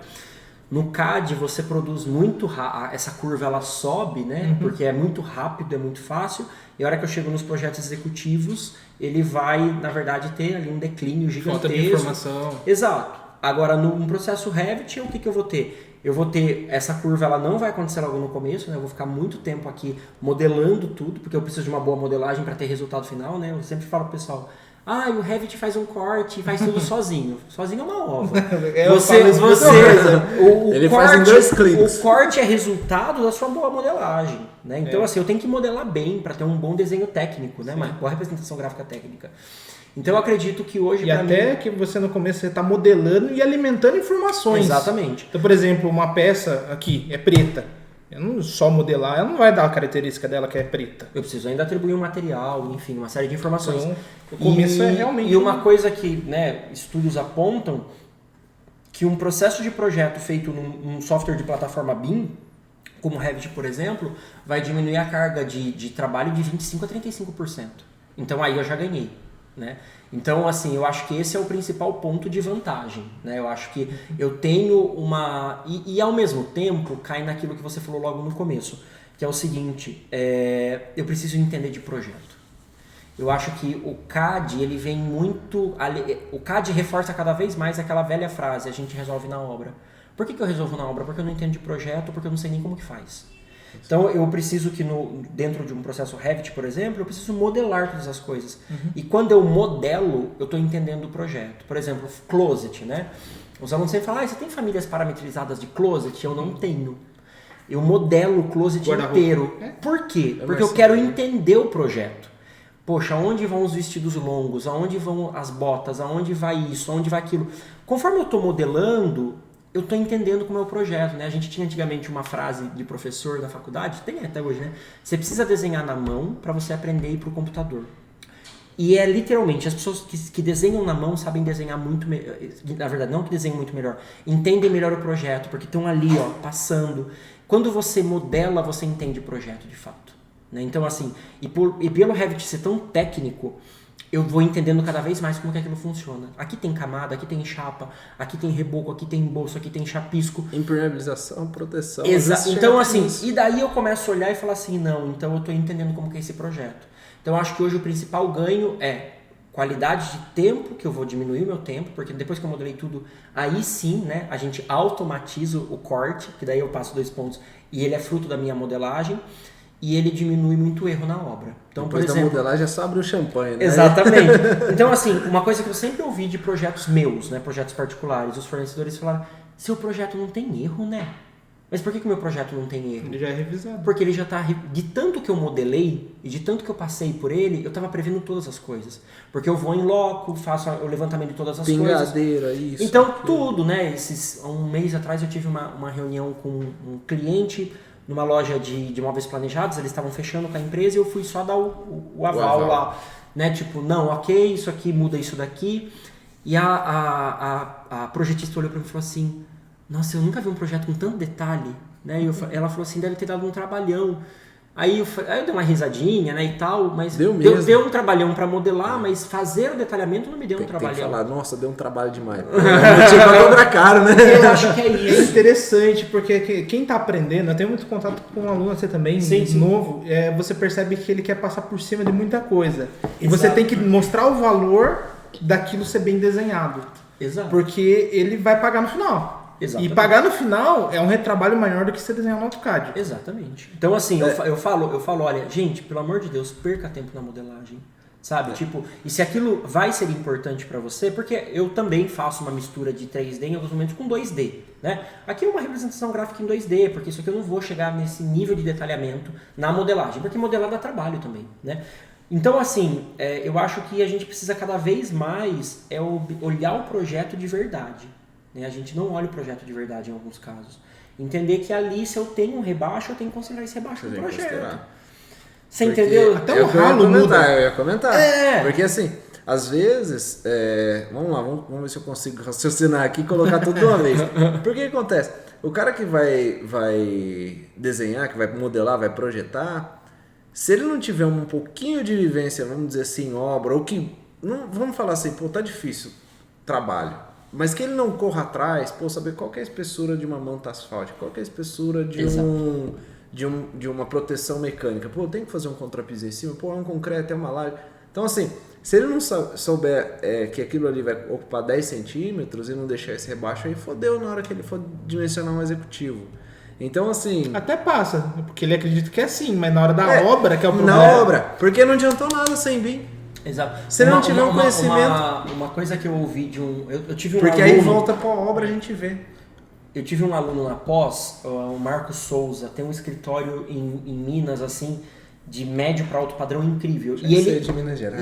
no CAD você produz muito rápido, essa curva ela sobe, né? Porque é muito rápido, é muito fácil, e a hora que eu chego nos projetos executivos, ele vai, na verdade, ter ali um declínio gigantesco. Falta de informação. Exato. Agora, num processo Revit, o que eu vou ter? Eu vou ter essa curva, ela não vai acontecer logo no começo, né? Eu vou ficar muito tempo aqui modelando tudo, porque eu preciso de uma boa modelagem para ter resultado final, né? Eu sempre falo pro pessoal, o Revit faz um corte e faz tudo sozinho. Sozinho é uma ova. Ele faz em 2 cliques. O corte é resultado da sua boa modelagem, né? Então, assim, eu tenho que modelar bem para ter um bom desenho técnico, né? Uma boa representação gráfica técnica. Então, eu acredito que hoje... E até que você no começo você está modelando e alimentando informações. Exatamente. Então, por exemplo, uma peça aqui é preta. Eu não só modelar, ela não vai dar a característica dela que é preta. Eu preciso ainda atribuir um material, enfim, uma série de informações. Então, o começo é realmente... E uma coisa que, né, estudos apontam, que um processo de projeto feito num software de plataforma BIM, como o Revit, por exemplo, vai diminuir a carga de trabalho de 25% a 35%. Então aí eu já ganhei, né? Então, assim, eu acho que esse é o principal ponto de vantagem, né? Eu acho que eu tenho uma... E ao mesmo tempo, cai naquilo que você falou logo no começo, que é o seguinte, eu preciso entender de projeto. Eu acho que o CAD, ele vem muito... O CAD reforça cada vez mais aquela velha frase, a gente resolve na obra. Por que eu resolvo na obra? Porque eu não entendo de projeto, porque eu não sei nem como que faz. Então, eu preciso que dentro de um processo Revit, por exemplo, eu preciso modelar todas as coisas. E quando eu modelo, eu estou entendendo o projeto. Por exemplo, closet, né? Os alunos sempre falam, você tem famílias parametrizadas de closet? Eu não tenho. Eu modelo o closet inteiro. Por quê? Porque eu quero entender o projeto. Poxa, aonde vão os vestidos longos? Aonde vão as botas? Aonde vai isso? Aonde vai aquilo? Conforme eu estou modelando, eu estou entendendo como é o projeto, né? A gente tinha antigamente uma frase de professor da faculdade, tem até hoje, né? Você precisa desenhar na mão para você aprender a ir para o computador. E é literalmente, as pessoas que desenham na mão sabem desenhar muito melhor. Na verdade, não que desenham muito melhor, entendem melhor o projeto, porque estão ali, passando. Quando você modela, você entende o projeto de fato, né? Então, assim, e pelo Revit ser tão técnico, eu vou entendendo cada vez mais como que aquilo funciona. Aqui tem camada, aqui tem chapa, aqui tem reboco, aqui tem embolso, aqui tem chapisco. Impermeabilização, proteção. Exato. Então, assim, e daí eu começo a olhar e falar assim, não, então eu estou entendendo como que é esse projeto. Então, eu acho que hoje o principal ganho é qualidade de tempo, que eu vou diminuir o meu tempo, porque depois que eu modelei tudo, aí sim, né, a gente automatiza o corte, que daí eu passo 2 pontos e ele é fruto da minha modelagem. E ele diminui muito erro na obra. Então, depois por exemplo, da modelagem é só abrir o champanhe, né? Exatamente. Então, assim, uma coisa que eu sempre ouvi de projetos meus, né, projetos particulares, os fornecedores falaram, seu projeto não tem erro, né? Mas por que o meu projeto não tem erro? Ele já é revisado. Porque ele já está... De tanto que eu modelei e de tanto que eu passei por ele, eu estava prevendo todas as coisas. Porque eu vou em loco, faço o levantamento de todas as coisas. Pingadeira, isso. Então, tudo, né? Um mês atrás eu tive uma reunião com um cliente numa loja de móveis planejados, eles estavam fechando com a empresa e eu fui só dar o aval lá, né? Tipo, não, ok, isso aqui muda isso daqui. E a projetista olhou para mim e falou assim, nossa, eu nunca vi um projeto com tanto detalhe, né? E ela falou assim, deve ter dado um trabalhão. Aí eu dei uma risadinha, né, e tal, mas deu um trabalhão para modelar, mas fazer o detalhamento não me deu um trabalhão. Tem que falar, nossa, deu um trabalho demais. Não tinha pra cobrar caro, né? Eu acho que é isso. É interessante, porque quem tá aprendendo, eu tenho muito contato com um aluno, você também, novo, você percebe que ele quer passar por cima de muita coisa. E você tem que mostrar o valor daquilo ser bem desenhado. Exato. Porque ele vai pagar no final. Exatamente. E pagar no final é um retrabalho maior do que você desenhar no AutoCAD. Exatamente. Então, assim, eu falo, olha, gente, pelo amor de Deus, perca tempo na modelagem, sabe? Tipo, e se aquilo vai ser importante para você, porque eu também faço uma mistura de 3D em alguns momentos com 2D, né? Aqui é uma representação gráfica em 2D, porque isso aqui eu não vou chegar nesse nível de detalhamento na modelagem, porque modelar dá trabalho também, né? Então, assim, eu acho que a gente precisa cada vez mais olhar o projeto de verdade. A gente não olha o projeto de verdade em alguns casos. Entender que ali, se eu tenho um rebaixo, eu tenho que considerar esse rebaixo no projeto. Você entendeu? Até o ralo muda. Eu ia comentar. Porque assim, às vezes, vamos lá, vamos ver se eu consigo raciocinar aqui e colocar tudo de uma vez. Por que acontece? o cara que vai desenhar, que vai modelar, vai projetar, se ele não tiver um pouquinho de vivência, vamos dizer assim, obra, ou que, não, vamos falar assim, pô, tá difícil, trabalho, mas que ele não corra atrás, pô, saber qual que é a espessura de uma manta asfáltica, qual que é a espessura de uma proteção mecânica, pô, tem que fazer um contrapiso em cima, pô, é um concreto, é uma laje. Então, assim, se ele não souber que aquilo ali vai ocupar 10 centímetros e não deixar esse rebaixo aí, fodeu na hora que ele for dimensionar um executivo. Então, assim... Até passa, porque ele acredita que é assim, mas na hora da obra, que é o problema... Na obra, porque não adiantou nada sem BIM. Exato. Se ele não tiver um conhecimento... Uma coisa que eu ouvi de um... Eu tive um porque aluno, aí volta pra obra, a gente vê. Eu tive um aluno na pós, o Marcos Souza, tem um escritório em Minas, assim, de médio para alto padrão incrível. De Minas Gerais.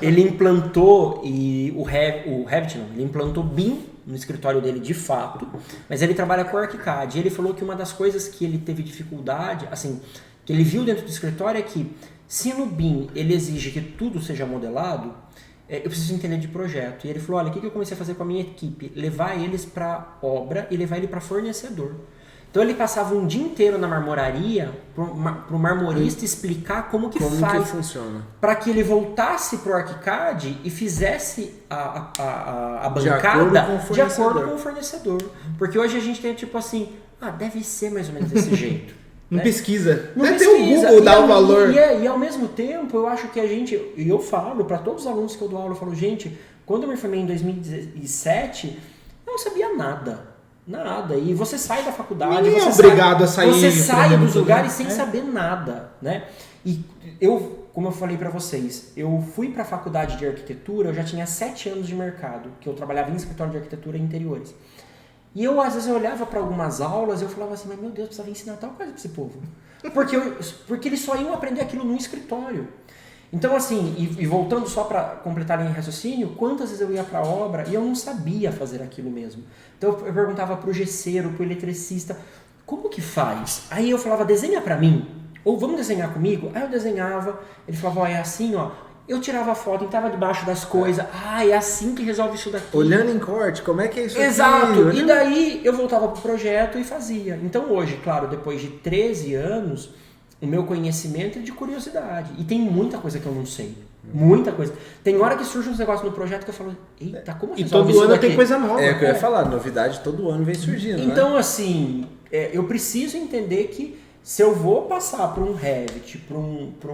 Ele implantou o Revit, ele implantou BIM no escritório dele de fato, mas ele trabalha com ArchiCAD. E ele falou que uma das coisas que ele teve dificuldade, assim, que ele viu dentro do escritório é que se no BIM ele exige que tudo seja modelado, eu preciso entender de projeto. E ele falou, olha, o que eu comecei a fazer com a minha equipe? Levar eles para obra e levar ele para fornecedor. Então ele passava um dia inteiro na marmoraria para o marmorista explicar como que funciona, para que ele voltasse para o ArchiCAD e fizesse a bancada de acordo com o fornecedor. Porque hoje a gente tem tipo assim, deve ser mais ou menos desse jeito. Não pesquisa. Não Até pesquisa. o Google dá o valor. E ao mesmo tempo, eu acho que a gente... E eu falo para todos os alunos que eu dou aula, eu falo, gente, quando eu me formei em 2017, eu não sabia nada. Nada. E você sai da faculdade... Ninguém é obrigado a sair... Você sai dos lugares sem saber nada, né? E eu, como eu falei para vocês, eu fui para a faculdade de arquitetura, eu já tinha 7 anos de mercado, que eu trabalhava em escritório de arquitetura e interiores. E eu, às vezes, eu olhava para algumas aulas e eu falava assim, mas meu Deus, precisava ensinar tal coisa para esse povo. Porque eles só iam aprender aquilo no escritório. Então, assim, e voltando só para completar em raciocínio, quantas vezes eu ia para a obra e eu não sabia fazer aquilo mesmo. Então, eu perguntava para o gesseiro, para o eletricista, como que faz? Aí eu falava, desenha para mim. Ou vamos desenhar comigo? Aí eu desenhava, ele falava, é assim, ó. Eu tirava foto, entrava debaixo das coisas. É assim que resolve isso daqui. Olhando em corte, como é que é isso aqui? Exato. E daí eu voltava pro projeto e fazia. Então hoje, claro, depois de 13 anos, o meu conhecimento é de curiosidade. E tem muita coisa que eu não sei. Muita coisa. Tem hora que surge uns negócios no projeto que eu falo, eita, como resolve isso daqui? E todo ano tem coisa nova. É o que eu ia falar, novidade todo ano vem surgindo, então, assim, eu preciso entender que se eu vou passar para um Revit, para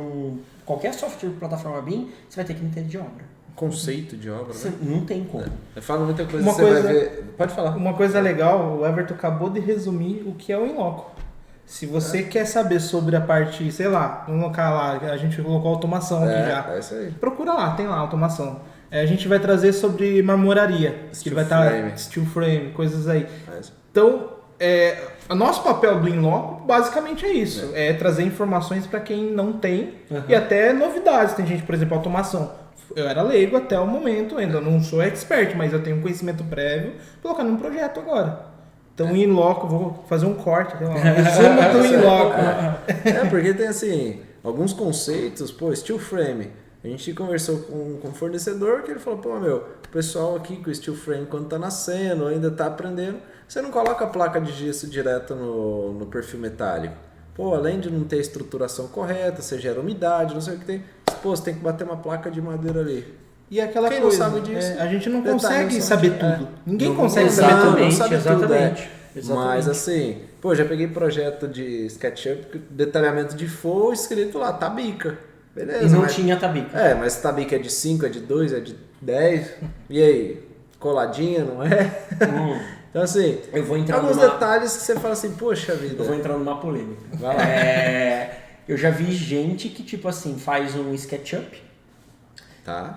qualquer software de plataforma BIM, você vai ter que entender de obra. Conceito de obra, né? Não tem como. Eu falo muita coisa, vai ver... Pode falar. Uma coisa legal, o Everton acabou de resumir o que é o in-loco. Se você quer saber sobre a parte, sei lá, vamos colocar lá, a gente colocou automação aqui já. É isso aí. Procura lá, tem lá automação. A gente vai trazer sobre marmoraria, que vai estar steel frame, coisas aí. Então, o nosso papel do in-loco basicamente é isso, é trazer informações para quem não tem e até novidades. Tem gente, por exemplo, automação. Eu era leigo até o momento, ainda não sou expert, mas eu tenho um conhecimento prévio, colocar num projeto agora. Então, o in-loco, vou fazer um corte, resumo do in-loco. Porque tem assim, alguns conceitos, steel frame. A gente conversou com um fornecedor que ele falou, o pessoal aqui com o steel frame, quando tá nascendo, ainda tá aprendendo, você não coloca a placa de gesso direto no perfil metálico. Além de não ter a estruturação correta, você gera umidade, não sei o que tem. Você tem que bater uma placa de madeira ali. E aquela Quem coisa, não sabe disso? A gente não consegue saber tudo. Ninguém consegue saber tudo. Não sabe exatamente. Tudo, Mas assim, já peguei projeto de SketchUp, detalhamento de for escrito lá, tabica. Beleza. E não tinha tabica. Mas tabica é de 5, é de 2, é de 10. E aí? Coladinha, não é? Então assim, eu vou entrar alguns detalhes que você fala assim, poxa vida. Eu vou entrar numa polêmica. Vai lá. Eu já vi gente que, tipo assim, faz um SketchUp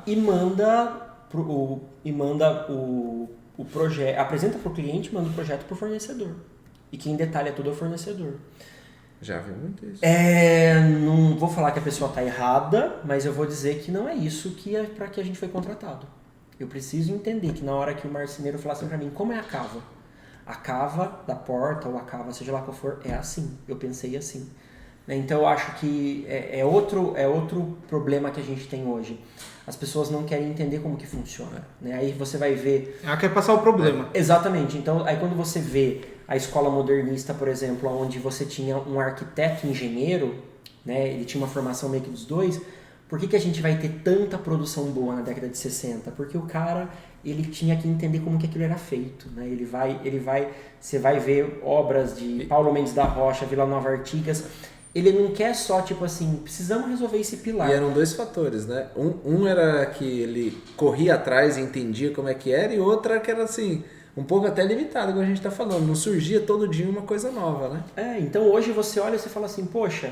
e manda o projeto, apresenta para o cliente, manda o projeto para o fornecedor. E quem detalha tudo é o fornecedor. Já vi muito isso. Não vou falar que a pessoa está errada, mas eu vou dizer que não é isso que é para que a gente foi contratado. Eu preciso entender que na hora que o marceneiro falar assim para mim, como é a cava? A cava da porta ou a cava, seja lá qual for, é assim. Eu pensei assim. Né? Então eu acho que é outro problema que a gente tem hoje. As pessoas não querem entender como que funciona. Né? Aí você vai ver... Ela quer passar o problema. Exatamente. Então, aí quando você vê a escola modernista, por exemplo, onde você tinha um arquiteto e engenheiro, né? Ele tinha uma formação meio que dos dois, por que a gente vai ter tanta produção boa na década de 60? Porque o cara, ele tinha que entender como que aquilo era feito. Né? Você vai ver obras de Paulo Mendes da Rocha, Vila Nova Artigas... Ele não quer só, tipo assim, precisamos resolver esse pilar. E eram dois fatores, né? Um era que ele corria atrás e entendia como é que era, e outra que era assim, um pouco até limitado, como a gente tá falando. Não surgia todo dia uma coisa nova, né? Então hoje você olha e você fala assim, poxa,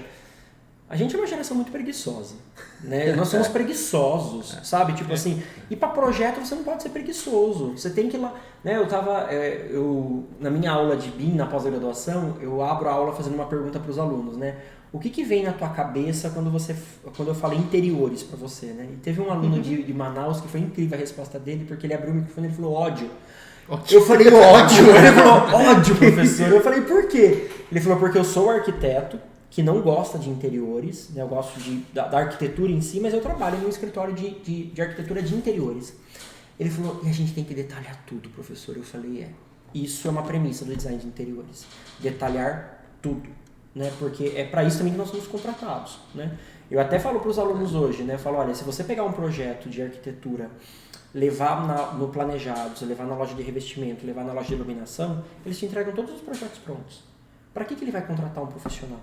a gente é uma geração muito preguiçosa. Né? Nós somos preguiçosos, sabe? Tipo assim, e para projeto você não pode ser preguiçoso. Você tem que ir lá... Né? Na minha aula de BIM, na pós-graduação, eu abro a aula fazendo uma pergunta para os alunos, né? O que vem na tua cabeça quando eu falo interiores para você, né? E teve um aluno de Manaus que foi incrível a resposta dele, porque ele abriu o microfone e ele falou ódio. Eu falei ódio. Ele falou ódio, professor. Eu falei por quê? Ele falou porque eu sou arquiteto que não gosta de interiores, né? Eu gosto da arquitetura em si, mas eu trabalho num escritório de arquitetura de interiores. Ele falou, e a gente tem que detalhar tudo, professor. Eu falei, isso é uma premissa do design de interiores. Detalhar tudo, né? Porque é para isso também que nós somos contratados, né? Eu até falo para os alunos hoje, né? Eu falo, olha, se você pegar um projeto de arquitetura, levar no planejado, você levar na loja de revestimento, levar na loja de iluminação, eles te entregam todos os projetos prontos. Para que ele vai contratar um profissional?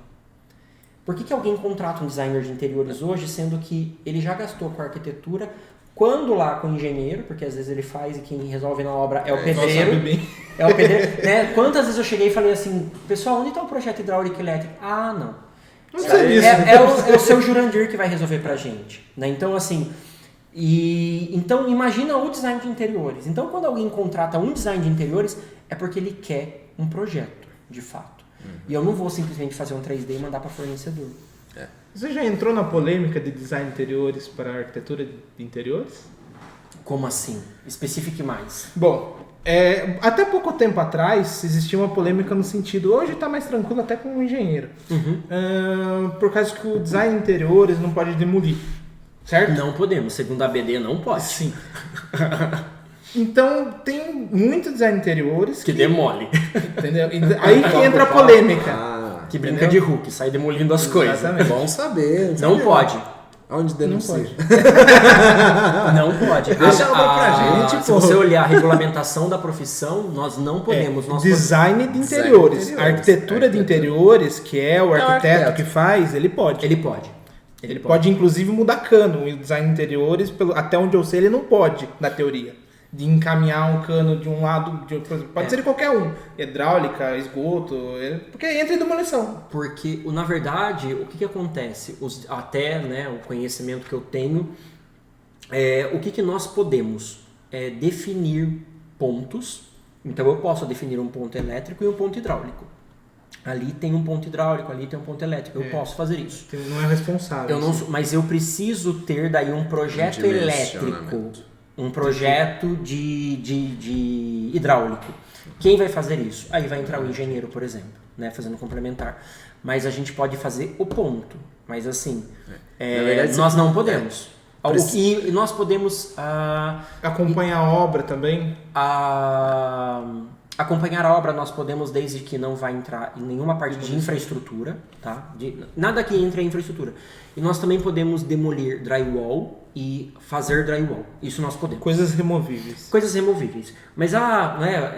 Por que alguém contrata um designer de interiores hoje, sendo que ele já gastou com a arquitetura, quando lá com o engenheiro, porque às vezes ele faz e quem resolve na obra é o pedreiro. É o pedreiro. Né? Quantas vezes eu cheguei e falei assim, pessoal, onde está o projeto hidráulico e elétrico? Ah, não. É o seu Jurandir que vai resolver pra gente. Né? Então, assim, então imagina o design de interiores. Então, quando alguém contrata um design de interiores, é porque ele quer um projeto, de fato. E eu não vou simplesmente fazer um 3D e mandar para fornecedor. Você já entrou na polêmica de design de interiores para arquitetura de interiores? Como assim? Especifique mais. Bom, até pouco tempo atrás existia uma polêmica no sentido, hoje está mais tranquilo até com o engenheiro, por causa que o design de interiores não pode demolir, certo? Não podemos, segundo a ABD não pode. Sim. Então, tem muito design de interiores que demole. Entendeu? Aí que entra a polêmica. Que brinca de Hulk, sai demolindo as coisas. Exatamente. Bom saber. Não pode. Onde denuncia? Não pode. Deixa a obra pra gente, se você olhar a regulamentação da profissão, nós não podemos. Design de interiores. Arquitetura de interiores, que é o arquiteto que faz, ele pode. Ele pode. Ele pode, inclusive, mudar cano. O design de interiores, até onde eu sei, ele não pode, na teoria. De encaminhar um cano de um lado, de outro. Pode ser de qualquer um. Hidráulica, esgoto, porque entra em demolição. Porque, na verdade, o que acontece? Até o conhecimento que eu tenho, o que nós podemos definir pontos. Então, eu posso definir um ponto elétrico e um ponto hidráulico. Ali tem um ponto hidráulico, ali tem um ponto elétrico. Eu posso fazer isso. Não é responsável. Mas eu preciso ter daí um projeto elétrico. Um projeto de hidráulico. Quem vai fazer isso? Aí vai entrar o engenheiro, por exemplo, né, fazendo complementar. Mas a gente pode fazer o ponto. Mas assim, verdade, nós não podemos. E nós podemos... acompanhar a obra também? Acompanhar a obra nós podemos, desde que não vai entrar em nenhuma parte de infraestrutura, tá? Nada que entre em infraestrutura. E nós também podemos demolir drywall e fazer drywall. Isso nós podemos. Coisas removíveis. Coisas removíveis. Mas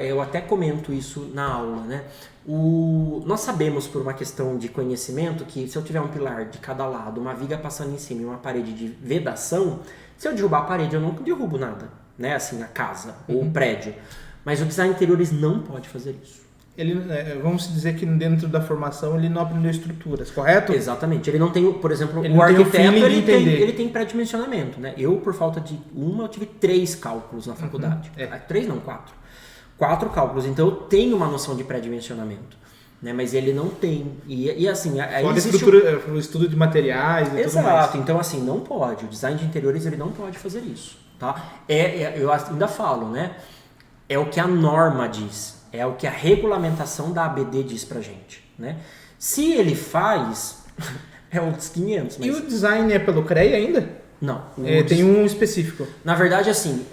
eu até comento isso na aula, né? Nós sabemos, por uma questão de conhecimento, que se eu tiver um pilar de cada lado, uma viga passando em cima e uma parede de vedação, se eu derrubar a parede, eu não derrubo nada, né? Assim, a casa ou o prédio. Mas o design de interiores não pode fazer isso. Vamos dizer que dentro da formação ele não aprendeu estruturas, correto? Exatamente. Ele não tem, por exemplo, o arquiteto ele tem pré-dimensionamento, né? Eu, por falta de eu tive 3 cálculos na faculdade. 3 não, 4. 4 cálculos. Então eu tenho uma noção de pré-dimensionamento. Né? Mas ele não tem. E assim, aí existe o estudo de materiais e tudo mais. Exato. Então assim, não pode. O design de interiores ele não pode fazer isso. Tá? Eu ainda falo, né? É o que a norma diz, é o que a regulamentação da ABD diz pra gente, né? Se ele faz, É uns 500. Mas... E o design é pelo CREA ainda? Não. Tem um específico. Na verdade, assim,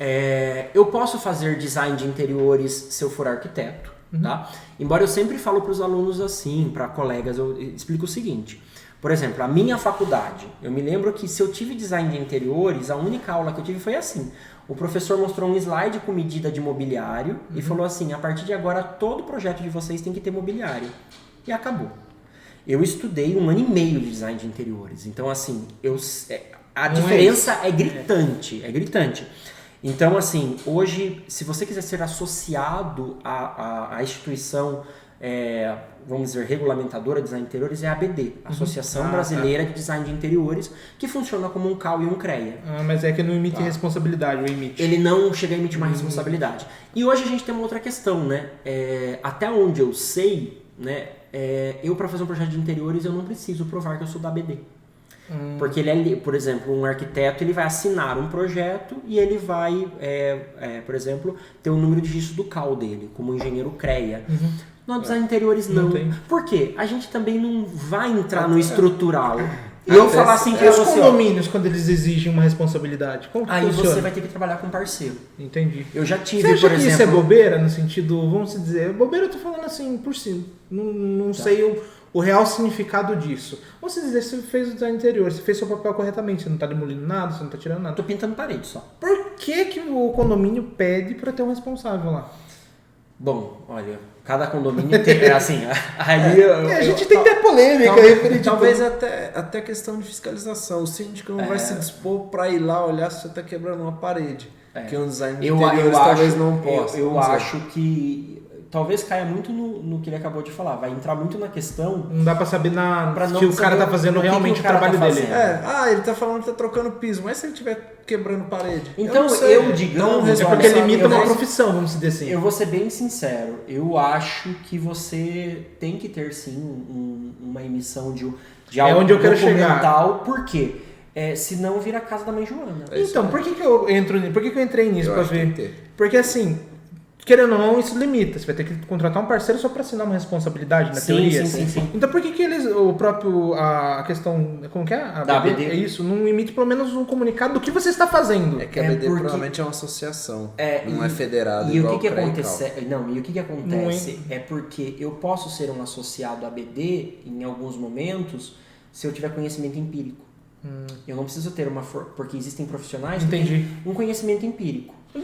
eu posso fazer design de interiores se eu for arquiteto, tá? Embora eu sempre falo para os alunos assim, para colegas, eu explico o seguinte. Por exemplo, a minha faculdade, eu me lembro que se eu tive design de interiores, a única aula que eu tive foi assim. O professor mostrou um slide com medida de mobiliário e falou assim, a partir de agora todo projeto de vocês tem que ter mobiliário. E acabou. Eu estudei 1 ano e meio de design de interiores. Então, assim, a diferença é gritante, é gritante. Então, assim, hoje, se você quiser ser associado à instituição, vamos dizer, regulamentadora de design de interiores, é a ABD, Associação Brasileira de Design de Interiores, que funciona como um CAU e um CREA. Mas é que não emite responsabilidade, ou emite? Ele não chega a emitir uma responsabilidade. E hoje a gente tem uma outra questão, né? Até onde eu sei, né? Eu, para fazer um projeto de interiores, eu não preciso provar que eu sou da ABD. Porque ele por exemplo, um arquiteto, ele vai assinar um projeto e ele vai, por exemplo, ter o número de registro do CAU dele, como engenheiro CREA. No design de interiores, não. Por quê? A gente também não vai entrar no estrutural. E eu falar assim que os condomínios, quando eles exigem uma responsabilidade, como que funciona? Você vai ter que trabalhar com parceiro. Entendi. Eu já tive, por exemplo... Você acha que isso é bobeira, no sentido, vamos dizer, bobeira eu tô falando assim, por cima. Não sei o real significado disso. Vamos dizer, você fez o design interior, você fez seu papel corretamente, você não tá demolindo nada, você não tá tirando nada. Tô pintando parede só. Por que o condomínio pede para ter um responsável lá? Bom, olha, cada condomínio tem, assim, aí a gente tem que ter polêmica referente. Talvez até a questão de fiscalização. O síndico não vai se dispor para ir lá olhar se você está quebrando uma parede. Que um design de interiores talvez não possa. Eu acho que talvez caia muito no que ele acabou de falar. Vai entrar muito na questão... Não dá pra saber que o cara tá fazendo realmente o trabalho dele. Ele tá falando que tá trocando piso, mas se ele estiver quebrando parede? Então, digamos... É porque limita uma profissão, vamos dizer assim. Eu vou ser bem sincero. Eu acho que você tem que ter, sim, uma emissão de algo onde eu quero documental. Por quê? Senão vira a casa da mãe Joana. Então, por que eu entrei nisso pra ver? Porque assim... Querendo ou não, isso limita. Você vai ter que contratar um parceiro só para assinar uma responsabilidade, na teoria. Sim. Então por que eles, a questão, como que é? A ABD? É isso, não emite pelo menos um comunicado do que você está fazendo? É que a ABD provavelmente é uma associação, não é federado igual o que acontece? E o que acontece é porque eu posso ser um associado à ABD em alguns momentos se eu tiver conhecimento empírico. Eu não preciso ter porque existem profissionais que têm um conhecimento empírico. Um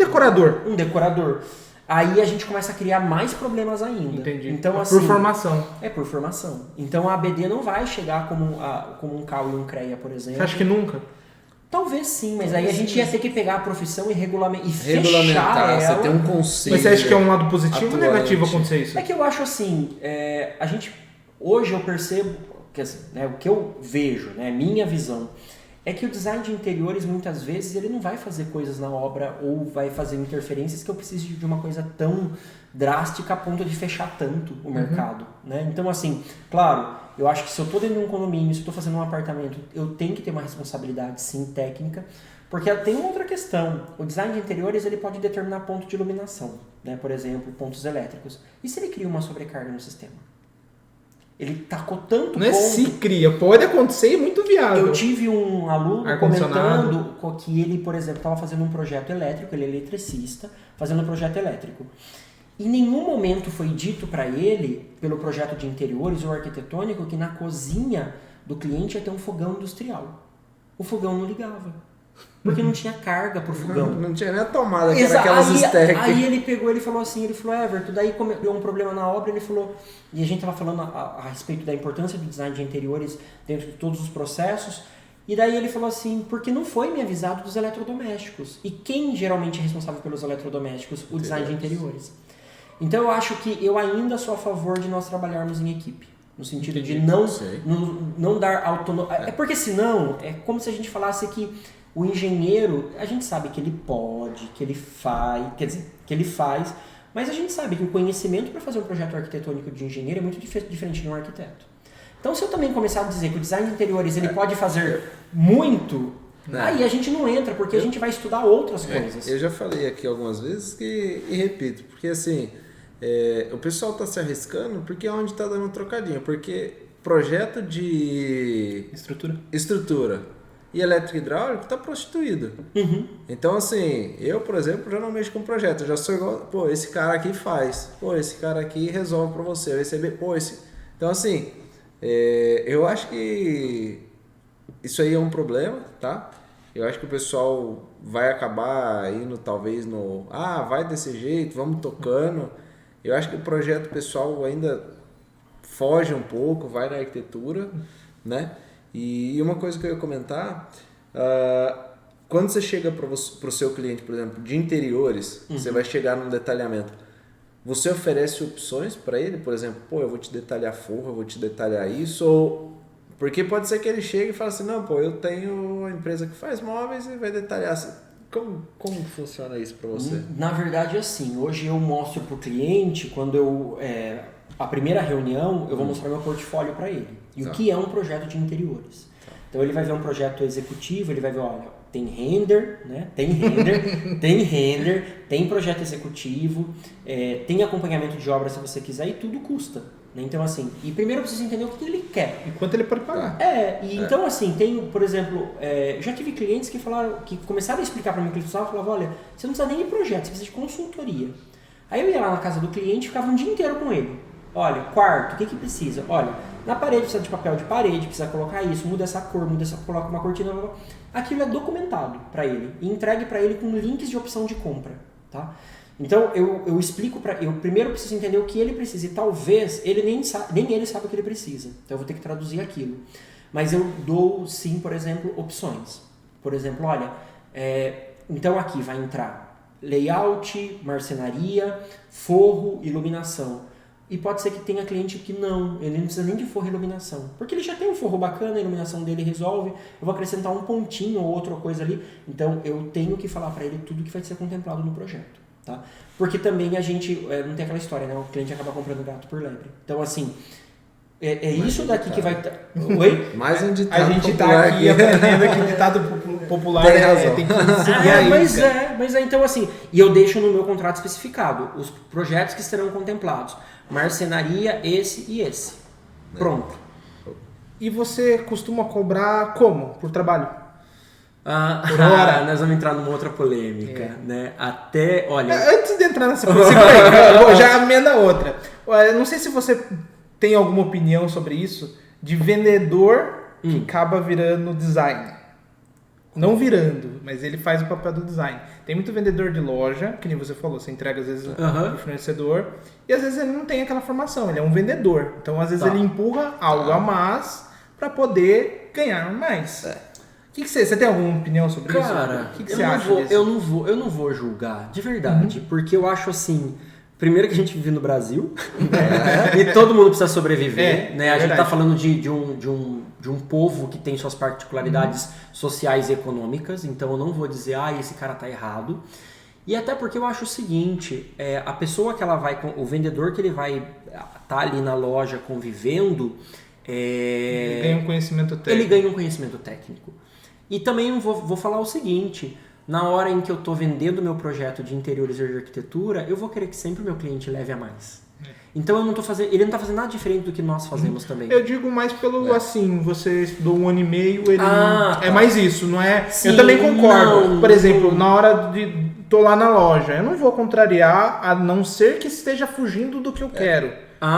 decorador. Aí a gente começa a criar mais problemas ainda. Entendi. Então, assim, por formação. É por formação. Então a ABD não vai chegar como um CAU e um CREA, por exemplo. Você acha que nunca? Talvez sim, mas aí a gente ia ter que pegar a profissão e regulamentar ela. Você tem um conceito. Mas você acha que é um lado positivo ou negativo acontecer isso? É que eu acho assim, hoje eu percebo, o que eu vejo, minha visão, é que o design de interiores, muitas vezes, ele não vai fazer coisas na obra ou vai fazer interferências que eu preciso de uma coisa tão drástica a ponto de fechar tanto o mercado. Né? Então, assim, claro, eu acho que se eu estou dentro de um condomínio, se eu estou fazendo um apartamento, eu tenho que ter uma responsabilidade, sim, técnica, porque tem uma outra questão. O design de interiores ele pode determinar ponto de iluminação, né? Por exemplo, pontos elétricos. E se ele cria uma sobrecarga no sistema? Ele tacou tanto Não se cria, pode acontecer e muito viável. Eu tive um aluno comentando que ele, por exemplo, estava fazendo um projeto elétrico, ele é eletricista, fazendo um projeto elétrico. Em nenhum momento foi dito para ele, pelo projeto de interiores ou arquitetônico, que na cozinha do cliente ia ter um fogão industrial. O fogão não ligava. Porque não tinha carga pro fogão. Não tinha nem a tomada, que era aquelas stack. Aí ele pegou, ele falou assim, Everton, daí deu um problema na obra, ele falou, e a gente tava falando a respeito da importância do design de interiores dentro de todos os processos, e daí ele falou assim, porque não foi me avisado dos eletrodomésticos. E quem geralmente é responsável pelos eletrodomésticos? O design de interiores. Então eu acho que eu ainda sou a favor de nós trabalharmos em equipe. No sentido de não dar autonomia. É porque senão, é como se a gente falasse que o engenheiro, a gente sabe que ele pode, que ele faz, mas a gente sabe que o conhecimento para fazer um projeto arquitetônico de engenheiro é muito diferente de um arquiteto. Então, se eu também começar a dizer que o design de interiores ele pode fazer muito, aí a gente não entra, porque a gente vai estudar outras coisas. Eu já falei aqui algumas vezes e repito, porque assim, o pessoal está se arriscando porque é onde está dando um trocadinho, porque projeto de estrutura e elétrico hidráulico está prostituído. Então, assim, eu, por exemplo, já não mexo com projeto. Eu já sou igual, pô, esse cara aqui faz. Pô, esse cara aqui resolve para você. Eu receber, pô, esse... Então, assim, eu acho que isso aí é um problema, tá? Eu acho que o pessoal vai acabar indo talvez no... vai desse jeito, vamos tocando. Eu acho que o projeto pessoal ainda foge um pouco, vai na arquitetura, né? E uma coisa que eu ia comentar, quando você chega para o seu cliente, por exemplo, de interiores, você vai chegar num detalhamento, você oferece opções para ele, por exemplo, pô, eu vou te detalhar forro, eu vou te detalhar isso, ou... Porque pode ser que ele chegue e fale assim, não, pô, eu tenho uma empresa que faz móveis e vai detalhar assim. Como funciona isso para você? Na verdade, assim, hoje eu mostro para o cliente, quando a primeira reunião, eu vou mostrar meu portfólio para ele. E o que é um projeto de interiores. Então ele vai ver um projeto executivo, ele vai ver, olha, tem render, né? Tem render, tem projeto executivo, tem acompanhamento de obra se você quiser e tudo custa. Né? Então assim, e primeiro eu preciso entender o que ele quer. E quanto ele pode pagar. Então assim, tem, por exemplo, já tive clientes que falaram, que começaram a explicar para mim o que eles precisavam, falavam, olha, você não precisa nem de projeto, você precisa de consultoria. Aí eu ia lá na casa do cliente e ficava um dia inteiro com ele. Olha, quarto, o que precisa? Olha, na parede precisa de papel de parede, precisa colocar isso, muda essa cor, coloca uma cortina. Aquilo é documentado para ele e entregue para ele com links de opção de compra, tá? Então eu explico eu primeiro preciso entender o que ele precisa e talvez ele nem ele sabe o que ele precisa. Então eu vou ter que traduzir aquilo. Mas eu dou sim, por exemplo, opções. Por exemplo, olha, então aqui vai entrar layout, marcenaria, forro, iluminação. E pode ser que tenha cliente que ele não precisa nem de forro e iluminação. Porque ele já tem um forro bacana, a iluminação dele resolve, eu vou acrescentar um pontinho ou outra coisa ali. Então eu tenho que falar para ele tudo que vai ser contemplado no projeto. Tá? Porque também a gente, não tem aquela história, né? O cliente acaba comprando gato por lebre. Então assim, isso daqui que vai... Oi? Mais um ditado a gente popular tá aqui aprendendo que o ditado popular tem razão. Tem que seguir aí. Mas então assim, e eu deixo no meu contrato especificado os projetos que serão contemplados. Marcenaria, esse e esse. Pronto. E você costuma cobrar como? Por trabalho? Por hora? Nós vamos entrar numa outra polêmica, né? Antes de entrar nessa polêmica, eu já emenda outra. Eu não sei se você tem alguma opinião sobre isso, de vendedor que acaba virando design. Não virando, mas ele faz o papel do design. Tem muito vendedor de loja, que nem você falou, você entrega às vezes pro fornecedor, e às vezes ele não tem aquela formação, ele é um vendedor. Então às vezes ele empurra algo a mais para poder ganhar mais. Você tem alguma opinião sobre isso? Cara, o que você acha disso? Eu não vou julgar, de verdade, porque eu acho assim... Primeiro que a gente vive no Brasil, né? E todo mundo precisa sobreviver, né? A gente está falando de um povo que tem suas particularidades sociais e econômicas, então eu não vou dizer, esse cara tá errado. E até porque eu acho o seguinte, a pessoa que ela vai, o vendedor que ele vai estar ali na loja convivendo, ele ganha um conhecimento técnico. Ele ganha um conhecimento técnico. E também vou falar o seguinte... Na hora em que eu estou vendendo meu projeto de interiores e de arquitetura, eu vou querer que sempre o meu cliente leve a mais. Então ele não está fazendo nada diferente do que nós fazemos também. Eu digo mais pelo assim, você estudou 1 ano e meio, é mais isso, não é? Sim, eu também concordo. Por exemplo, na hora de tô lá na loja, eu não vou contrariar a não ser que esteja fugindo do que eu quero.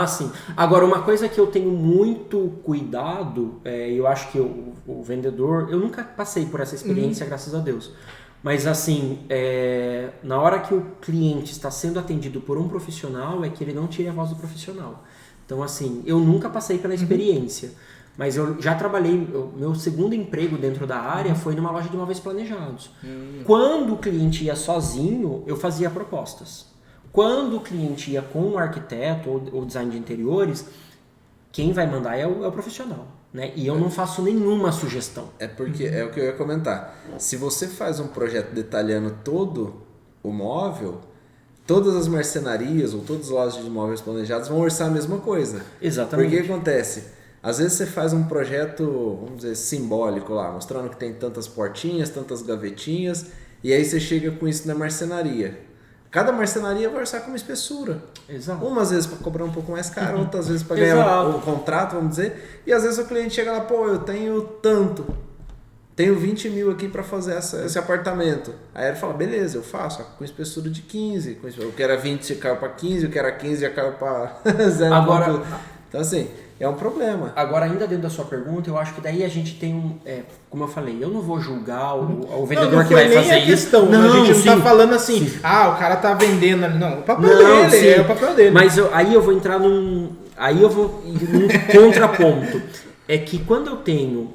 Sim. Agora, uma coisa que eu tenho muito cuidado, eu acho que o vendedor, eu nunca passei por essa experiência, graças a Deus. Mas assim, na hora que o cliente está sendo atendido por um profissional, é que ele não tire a voz do profissional. Então assim, eu nunca passei pela experiência, mas eu já trabalhei, meu segundo emprego dentro da área foi numa loja de móveis planejados. Quando o cliente ia sozinho, eu fazia propostas. Quando o cliente ia com um arquiteto ou design de interiores, quem vai mandar é o profissional. Né? E eu não faço nenhuma sugestão. Porque é o que eu ia comentar. Se você faz um projeto detalhando todo o móvel, todas as marcenarias ou todas as lojas de móveis planejados vão orçar a mesma coisa. Exatamente. Porque o que acontece? Às vezes você faz um projeto, vamos dizer, simbólico lá, mostrando que tem tantas portinhas, tantas gavetinhas, e aí você chega com isso na marcenaria. Cada marcenaria vai orçar com uma espessura. Exato. Umas vezes para cobrar um pouco mais caro, outras vezes para ganhar o contrato, vamos dizer. E às vezes o cliente chega lá, pô, eu tenho tanto. Tenho 20 mil aqui para fazer esse apartamento. Aí ele fala, beleza, eu faço com espessura de 15. O que era 20 já caiu para 15, o que era 15 já caiu para 0. Agora, então assim, é um problema. Agora, ainda dentro da sua pergunta, eu acho que daí a gente tem como eu falei, eu não vou julgar o vendedor que vai fazer isso. Não, a gente não tá falando assim, o cara tá vendendo ali. Não, o papel dele, é o papel dele. Mas aí eu vou entrar num contraponto. É que quando eu tenho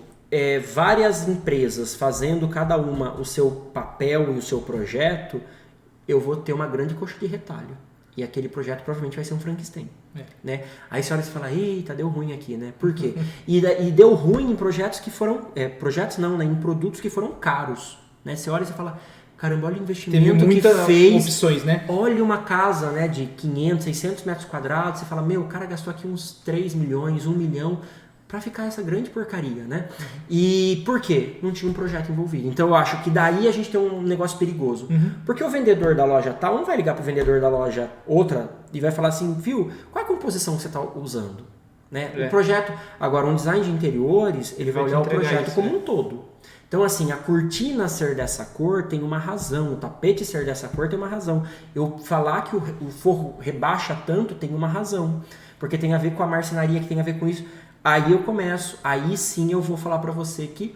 várias empresas fazendo cada uma o seu papel e o seu projeto, eu vou ter uma grande coxa de retalho. E aquele projeto provavelmente vai ser um Frankenstein. Né? Aí você olha e fala, eita, deu ruim aqui, né? Por quê? E deu ruim em projetos que foram... projetos não, né? Em produtos que foram caros. Né? Você olha e você fala, caramba, olha o investimento que fez. Opções, né? Olha uma casa, né, de 500, 600 metros quadrados. Você fala, meu, o cara gastou aqui uns 3 milhões, 1 milhão... para ficar essa grande porcaria, né? E por quê? Não tinha um projeto envolvido. Então eu acho que daí a gente tem um negócio perigoso. Porque o vendedor da loja tal não vai ligar pro vendedor da loja outra e vai falar assim, viu, qual é a composição que você está usando? Né? O projeto, agora um design de interiores, ele vai olhar o projeto como um todo. Então assim, a cortina ser dessa cor tem uma razão, o tapete ser dessa cor tem uma razão. Eu falar que o forro rebaixa tanto tem uma razão. Porque tem a ver com a marcenaria, que tem a ver com isso. Aí sim eu vou falar para você que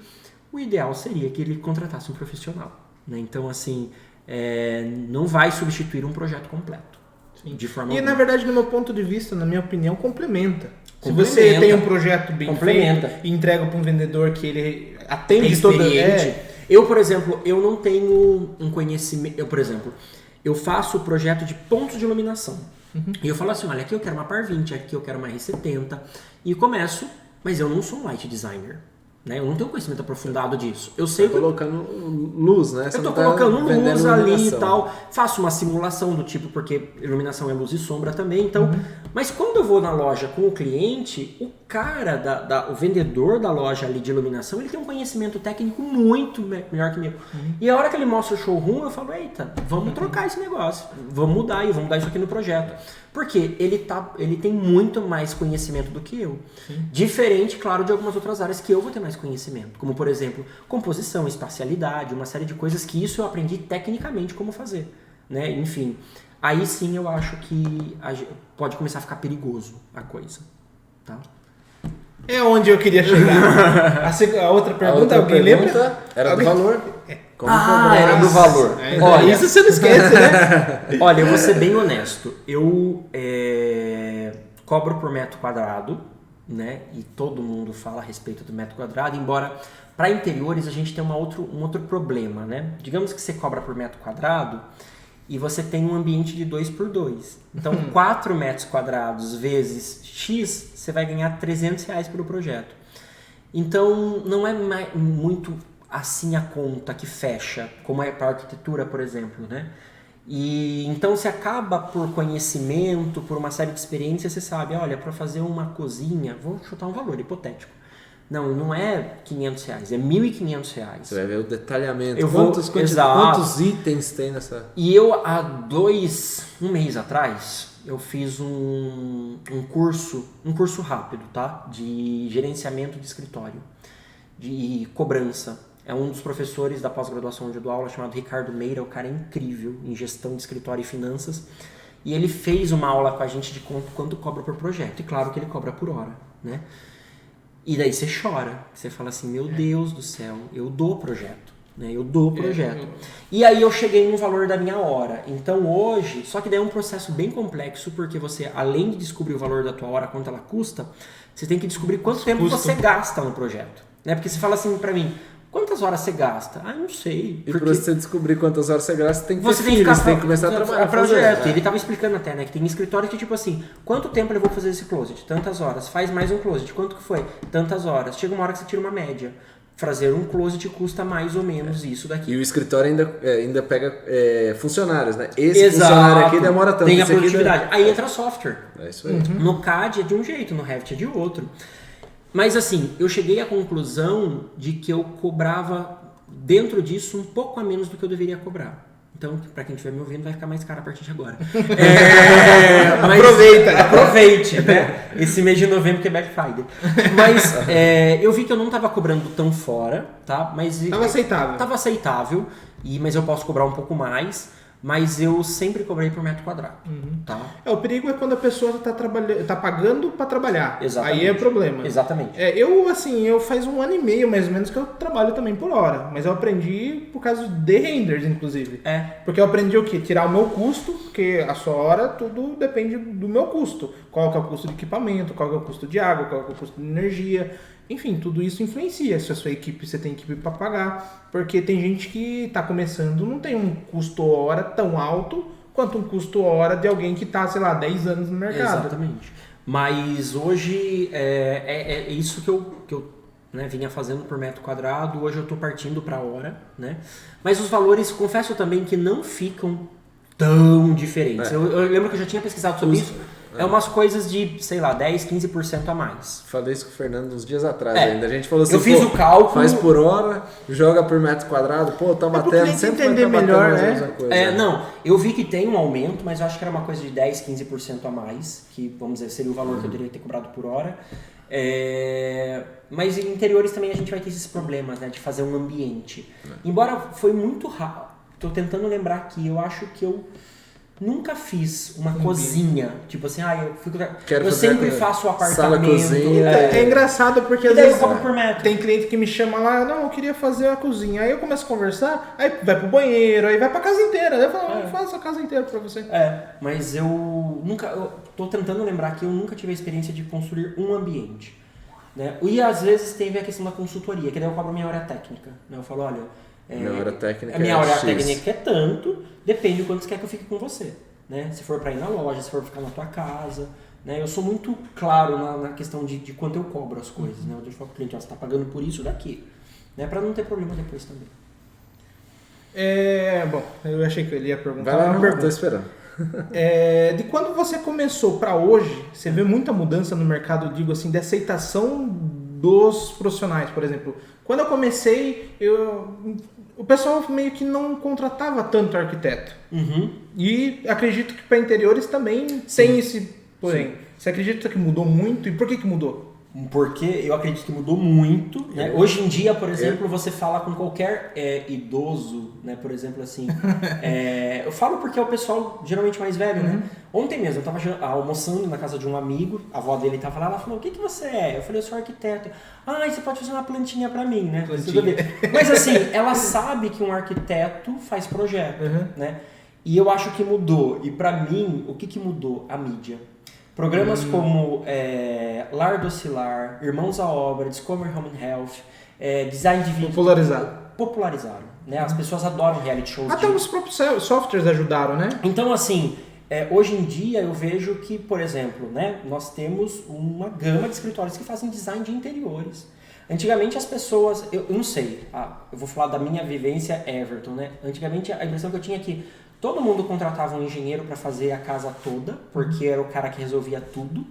o ideal seria que ele contratasse um profissional. Né? Então, assim, não vai substituir um projeto completo. Sim. De forma alguma. Na verdade, no meu ponto de vista, na minha opinião, complementa. Se Complementa. você tem um projeto bem feito e entrega para um vendedor que ele atende toda... Eu, por exemplo, eu não tenho um conhecimento... Eu faço o projeto de pontos de iluminação. E eu falo assim, olha, aqui eu quero uma Par 20, aqui eu quero uma R70. E começo, mas eu não sou um light designer. Né? Eu não tenho conhecimento aprofundado disso. Eu sei colocando luz, né? Eu estou colocando luz ali e tal. Faço uma simulação do tipo, porque iluminação é luz e sombra também. Então, mas quando eu vou na loja com o cliente, o cara, o vendedor da loja ali de iluminação, ele tem um conhecimento técnico muito melhor que o meu. E a hora que ele mostra o showroom, eu falo, eita, vamos trocar esse negócio. Vamos mudar isso aqui no projeto. Porque ele tem muito mais conhecimento do que eu. Diferente, claro, de algumas outras áreas que eu vou ter mais conhecimento. Como, por exemplo, composição, espacialidade, uma série de coisas que isso eu aprendi tecnicamente como fazer. Né? Enfim, aí sim eu acho que pode começar a ficar perigoso a coisa. Tá? É onde eu queria chegar. A outra pergunta, alguém lembra? Era do valor. Era do valor. Olha, isso você não esquece, né? Olha, eu vou ser bem honesto. Eu cobro por metro quadrado, né? E todo mundo fala a respeito do metro quadrado, embora para interiores a gente tem um outro problema, né? Digamos que você cobra por metro quadrado e você tem um ambiente de 2x2. Então, 4 metros quadrados vezes X, você vai ganhar R$300 pelo projeto. Então, não é muito assim a conta que fecha, como é para arquitetura, por exemplo, né? E então você acaba por conhecimento, por uma série de experiências, você sabe, olha, para fazer uma cozinha, vou chutar um valor hipotético. Não é R$500, é R$1.500. Você vai ver o detalhamento, exato. Quantos itens tem nessa... E eu, um mês atrás, eu fiz um curso rápido, tá? De gerenciamento de escritório, de cobrança. É um dos professores da pós-graduação onde eu dou aula, chamado Ricardo Meira. O cara é incrível em gestão de escritório e finanças. E ele fez uma aula com a gente de quanto cobra por projeto. E claro que ele cobra por hora, né? E daí você chora. Você fala assim, meu Deus do céu, eu dou projeto. Né? Eu dou projeto. E aí eu cheguei no valor da minha hora. Então hoje, só que daí é um processo bem complexo, porque você, além de descobrir o valor da tua hora, quanto ela custa, você tem que descobrir quanto tempo você gasta no projeto. Né? Porque você fala assim pra mim, quantas horas você gasta? Não sei. E para você descobrir quantas horas você gasta, você tem que você tem que começar a trabalhar. Projeto. Ele estava explicando até, né, que tem escritórios que tipo assim, quanto tempo eu vou fazer esse closet? Tantas horas. Faz mais um closet. Quanto que foi? Tantas horas. Chega uma hora que você tira uma média. Fazer um closet custa mais ou menos isso daqui. E o escritório ainda pega funcionários, né? Esse funcionário aqui demora tanto. Tem a produtividade. Aí entra software. É isso aí. No CAD é de um jeito, no Revit é de outro. Mas assim, eu cheguei à conclusão de que eu cobrava dentro disso um pouco a menos do que eu deveria cobrar. Então, pra quem estiver me ouvindo, vai ficar mais caro a partir de agora. Aproveite, né? Esse mês de novembro que é Black Friday. Mas eu vi que eu não tava cobrando tão fora, tá? Mas tava aceitável. Tava aceitável, mas eu posso cobrar um pouco mais. Mas eu sempre cobrei por metro quadrado. Tá? O perigo é quando a pessoa tá pagando para trabalhar. Exatamente. Aí é problema. Exatamente. Eu faz 1 ano e meio, mais ou menos, que eu trabalho também por hora. Mas eu aprendi por causa de renders, inclusive. Porque eu aprendi o quê? Tirar o meu custo, porque a sua hora, tudo depende do meu custo. Qual que é o custo de equipamento, qual que é o custo de água, qual que é o custo de energia. Enfim, tudo isso influencia. Se a sua equipe, você tem equipe para pagar. Porque tem gente que está começando, não tem um custo hora tão alto quanto um custo hora de alguém que está, sei lá, 10 anos no mercado. Exatamente. Mas hoje é isso que eu vinha fazendo por metro quadrado. Hoje eu estou partindo para hora, né? Mas os valores, confesso também que não ficam tão diferentes. Eu lembro que eu já tinha pesquisado sobre isso. É umas coisas de, sei lá, 10, 15% a mais. Falei isso com o Fernando uns dias atrás ainda. A gente falou assim, eu fiz o cálculo. Faz por hora, joga por metro quadrado, tá batendo, sempre vai estar melhor, batendo a mesma coisa. Não, eu vi que tem um aumento, mas eu acho que era uma coisa de 10, 15% a mais, que, vamos dizer, seria o valor que eu teria que ter cobrado por hora. Mas em interiores também a gente vai ter esses problemas, né, de fazer um ambiente. Embora foi muito rápido, tô tentando lembrar aqui, eu acho que eu nunca fiz uma cozinha, tipo assim, eu sempre faço o apartamento. Sala, cozinha. É engraçado porque às vezes vezes cobro por metro. Tem cliente que me chama lá, não, eu queria fazer a cozinha. Aí eu começo a conversar, aí vai pro banheiro, aí vai pra casa inteira. Aí eu falo, eu faço a casa inteira pra você. Mas eu tô tentando lembrar que eu nunca tive a experiência de construir um ambiente. Né? E às vezes teve a questão da consultoria, que daí eu cobro minha hora técnica. Né? Eu falo, olha, minha hora técnica minha hora técnica é tanto, depende de quanto você quer que eu fique com você. Né? Se for para ir na loja, se for ficar na tua casa. Né? Eu sou muito claro na questão de quanto eu cobro as coisas. Né? Eu deixo para o cliente, você está pagando por isso daqui. Né? Para não ter problema depois também. Bom, eu achei que ele ia perguntar. Vai lá, estou esperando. De quando você começou para hoje, você vê muita mudança no mercado, digo assim, de aceitação dos profissionais, por exemplo. Quando eu comecei, o pessoal meio que não contratava tanto arquiteto. E acredito que para interiores também tem esse porém. Você acredita que mudou muito? E por que mudou? Porque eu acredito que mudou muito. Né? Hoje em dia, por exemplo, você fala com qualquer idoso, né? Por exemplo, assim. Eu falo porque é o pessoal geralmente mais velho, né? Ontem mesmo, eu estava almoçando na casa de um amigo, a avó dele estava lá, ela falou, o que você é? Eu falei, eu sou arquiteto. Você pode fazer uma plantinha para mim, né? Mas assim, ela sabe que um arquiteto faz projeto, né? E eu acho que mudou. E para mim, o que mudou? A mídia. Programas como Lar Docilar, Irmãos à Obra, Discover Home and Health, Design de Vídeo. Popularizaram. Né? As pessoas adoram reality shows. Até os próprios softwares ajudaram, né? Então, assim, hoje em dia eu vejo que, por exemplo, né, nós temos uma gama de escritórios que fazem design de interiores. Antigamente as pessoas, eu não sei, eu vou falar da minha vivência Everton, né? Antigamente a impressão que eu tinha é que todo mundo contratava um engenheiro para fazer a casa toda, porque era o cara que resolvia tudo.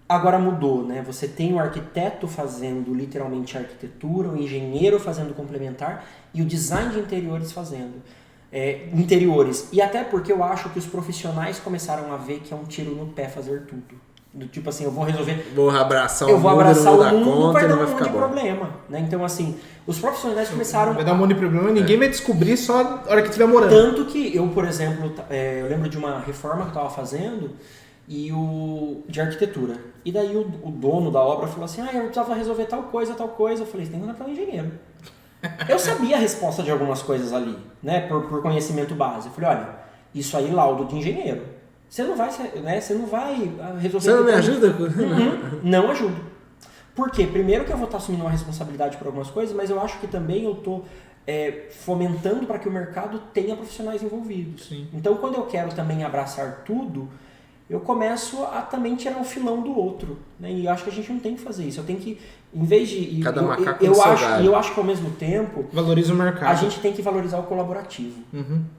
Agora mudou, né? Você tem o arquiteto fazendo literalmente a arquitetura, o engenheiro fazendo complementar e o design de interiores fazendo interiores. E até porque eu acho que os profissionais começaram a ver que é um tiro no pé fazer tudo. Do tipo assim, eu vou resolver... Vou abraçar o mundo, vai dar um monte de problema. Né? Então, assim, os profissionais começaram... Vai dar um monte de problema e ninguém vai descobrir só na hora que estiver morando. Tanto que eu, por exemplo, eu lembro de uma reforma que eu estava fazendo de arquitetura. E daí o dono da obra falou assim, eu precisava resolver tal coisa. Eu falei, você tem que mandar para um engenheiro. Eu sabia a resposta de algumas coisas ali, né, por conhecimento base. Eu falei, olha, isso aí laudo de engenheiro. Você não vai, né, resolver... Você não me ajuda? Não ajudo. Por quê? Primeiro que eu vou estar assumindo uma responsabilidade por algumas coisas, mas eu acho que também eu estou fomentando para que o mercado tenha profissionais envolvidos. Sim. Então, quando eu quero também abraçar tudo, eu começo a também tirar o filão do outro. Né? E eu acho que a gente não tem que fazer isso. Eu tenho que, em vez de... Cada macaco eu acho que ao mesmo tempo... Valoriza o mercado. A gente tem que valorizar o colaborativo.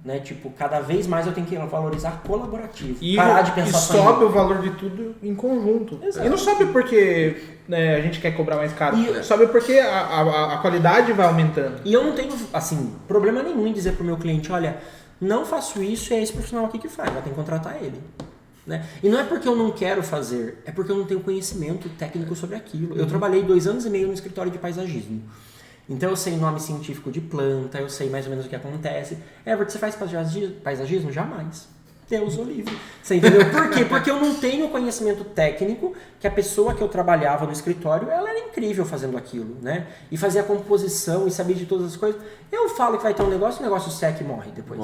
Né? Tipo, cada vez mais eu tenho que valorizar colaborativo. Parar de pensar só sobe o valor de tudo em conjunto. Exato. E não sobe porque a gente quer cobrar mais caro. Sobe porque a qualidade vai aumentando. E eu não tenho, assim, problema nenhum em dizer pro meu cliente, olha... Não faço isso e é esse profissional aqui que faz, vai ter que contratar ele. Né? E não é porque eu não quero fazer, é porque eu não tenho conhecimento técnico sobre aquilo. Eu trabalhei 2 anos e meio no escritório de paisagismo. Então eu sei nome científico de planta, eu sei mais ou menos o que acontece. Everett, você faz paisagismo? Jamais. Deus o livre. Você entendeu? Por quê? Porque eu não tenho conhecimento técnico que a pessoa que eu trabalhava no escritório, ela era incrível fazendo aquilo, né? E fazia a composição e sabia de todas as coisas. Eu falo que vai ter um negócio, o negócio seca e morre depois.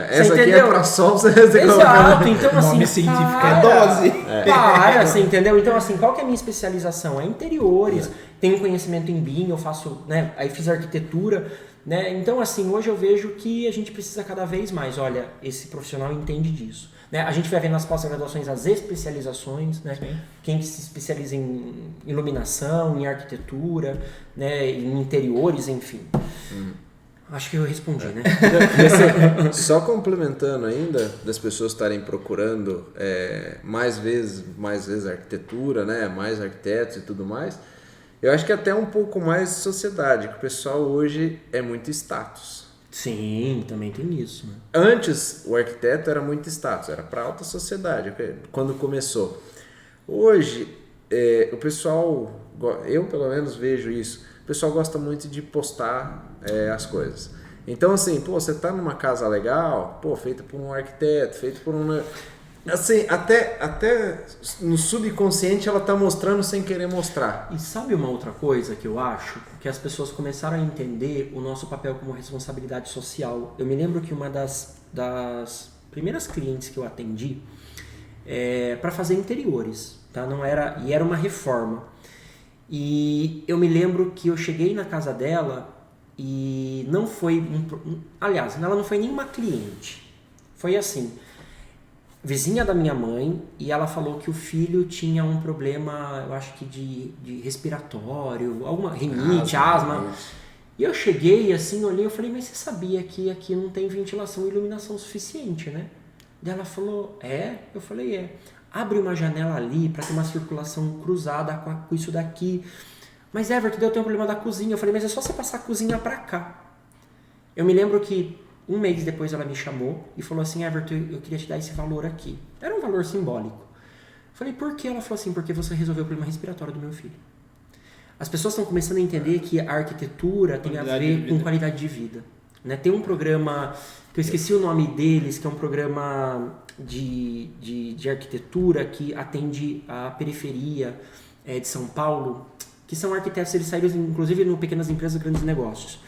Essa aqui é pra só você Exato. Então, assim, nome científico é dose. Para, você entendeu? Então, assim, qual que é a minha especialização? É interiores. Tenho conhecimento em BIM, eu faço, né? Aí fiz arquitetura. Né? Então, assim, hoje eu vejo que a gente precisa cada vez mais, olha, esse profissional entende disso. Né? A gente vai ver nas pós-graduações as especializações, né? Quem se especializa em iluminação, em arquitetura, né? Em interiores, enfim. Acho que eu respondi, né? Só complementando ainda, das pessoas estarem procurando mais vezes arquitetura, né? Mais arquitetos e tudo mais. Eu acho que até um pouco mais sociedade, que o pessoal hoje é muito status. Sim, também tem isso. Né? Antes, o arquiteto era muito status, era para alta sociedade, quando começou. Hoje, o pessoal, eu pelo menos vejo isso, o pessoal gosta muito de postar as coisas. Então, assim, você tá numa casa legal, feita por um arquiteto, feita por uma... Assim, até no subconsciente ela tá mostrando sem querer mostrar. E sabe uma outra coisa que eu acho? Que as pessoas começaram a entender o nosso papel como responsabilidade social. Eu me lembro que uma das primeiras clientes que eu atendi para fazer interiores, tá? Era uma reforma. E eu me lembro que eu cheguei na casa dela e não foi... aliás, ela não foi nenhuma cliente. Foi assim... vizinha da minha mãe, e ela falou que o filho tinha um problema, eu acho que de respiratório, alguma rinite, asma. E eu cheguei assim, olhei, eu falei, mas você sabia que aqui não tem ventilação e iluminação suficiente, né? Daí ela falou, Eu falei, abre uma janela ali para ter uma circulação cruzada com isso daqui. Mas Everton, eu tenho um problema da cozinha. Eu falei, mas é só você passar a cozinha para cá. Eu me lembro que 1 mês depois ela me chamou e falou assim, Everton, eu queria te dar esse valor aqui. Era um valor simbólico. Eu falei, por quê? Ela falou assim, porque você resolveu o problema respiratório do meu filho. As pessoas estão começando a entender que a arquitetura tem a ver com qualidade de vida. Né? Tem um programa, que eu esqueci o nome deles, que é um programa de arquitetura que atende a periferia de São Paulo, que são arquitetos, eles saíram inclusive no Pequenas Empresas, Grandes Negócios.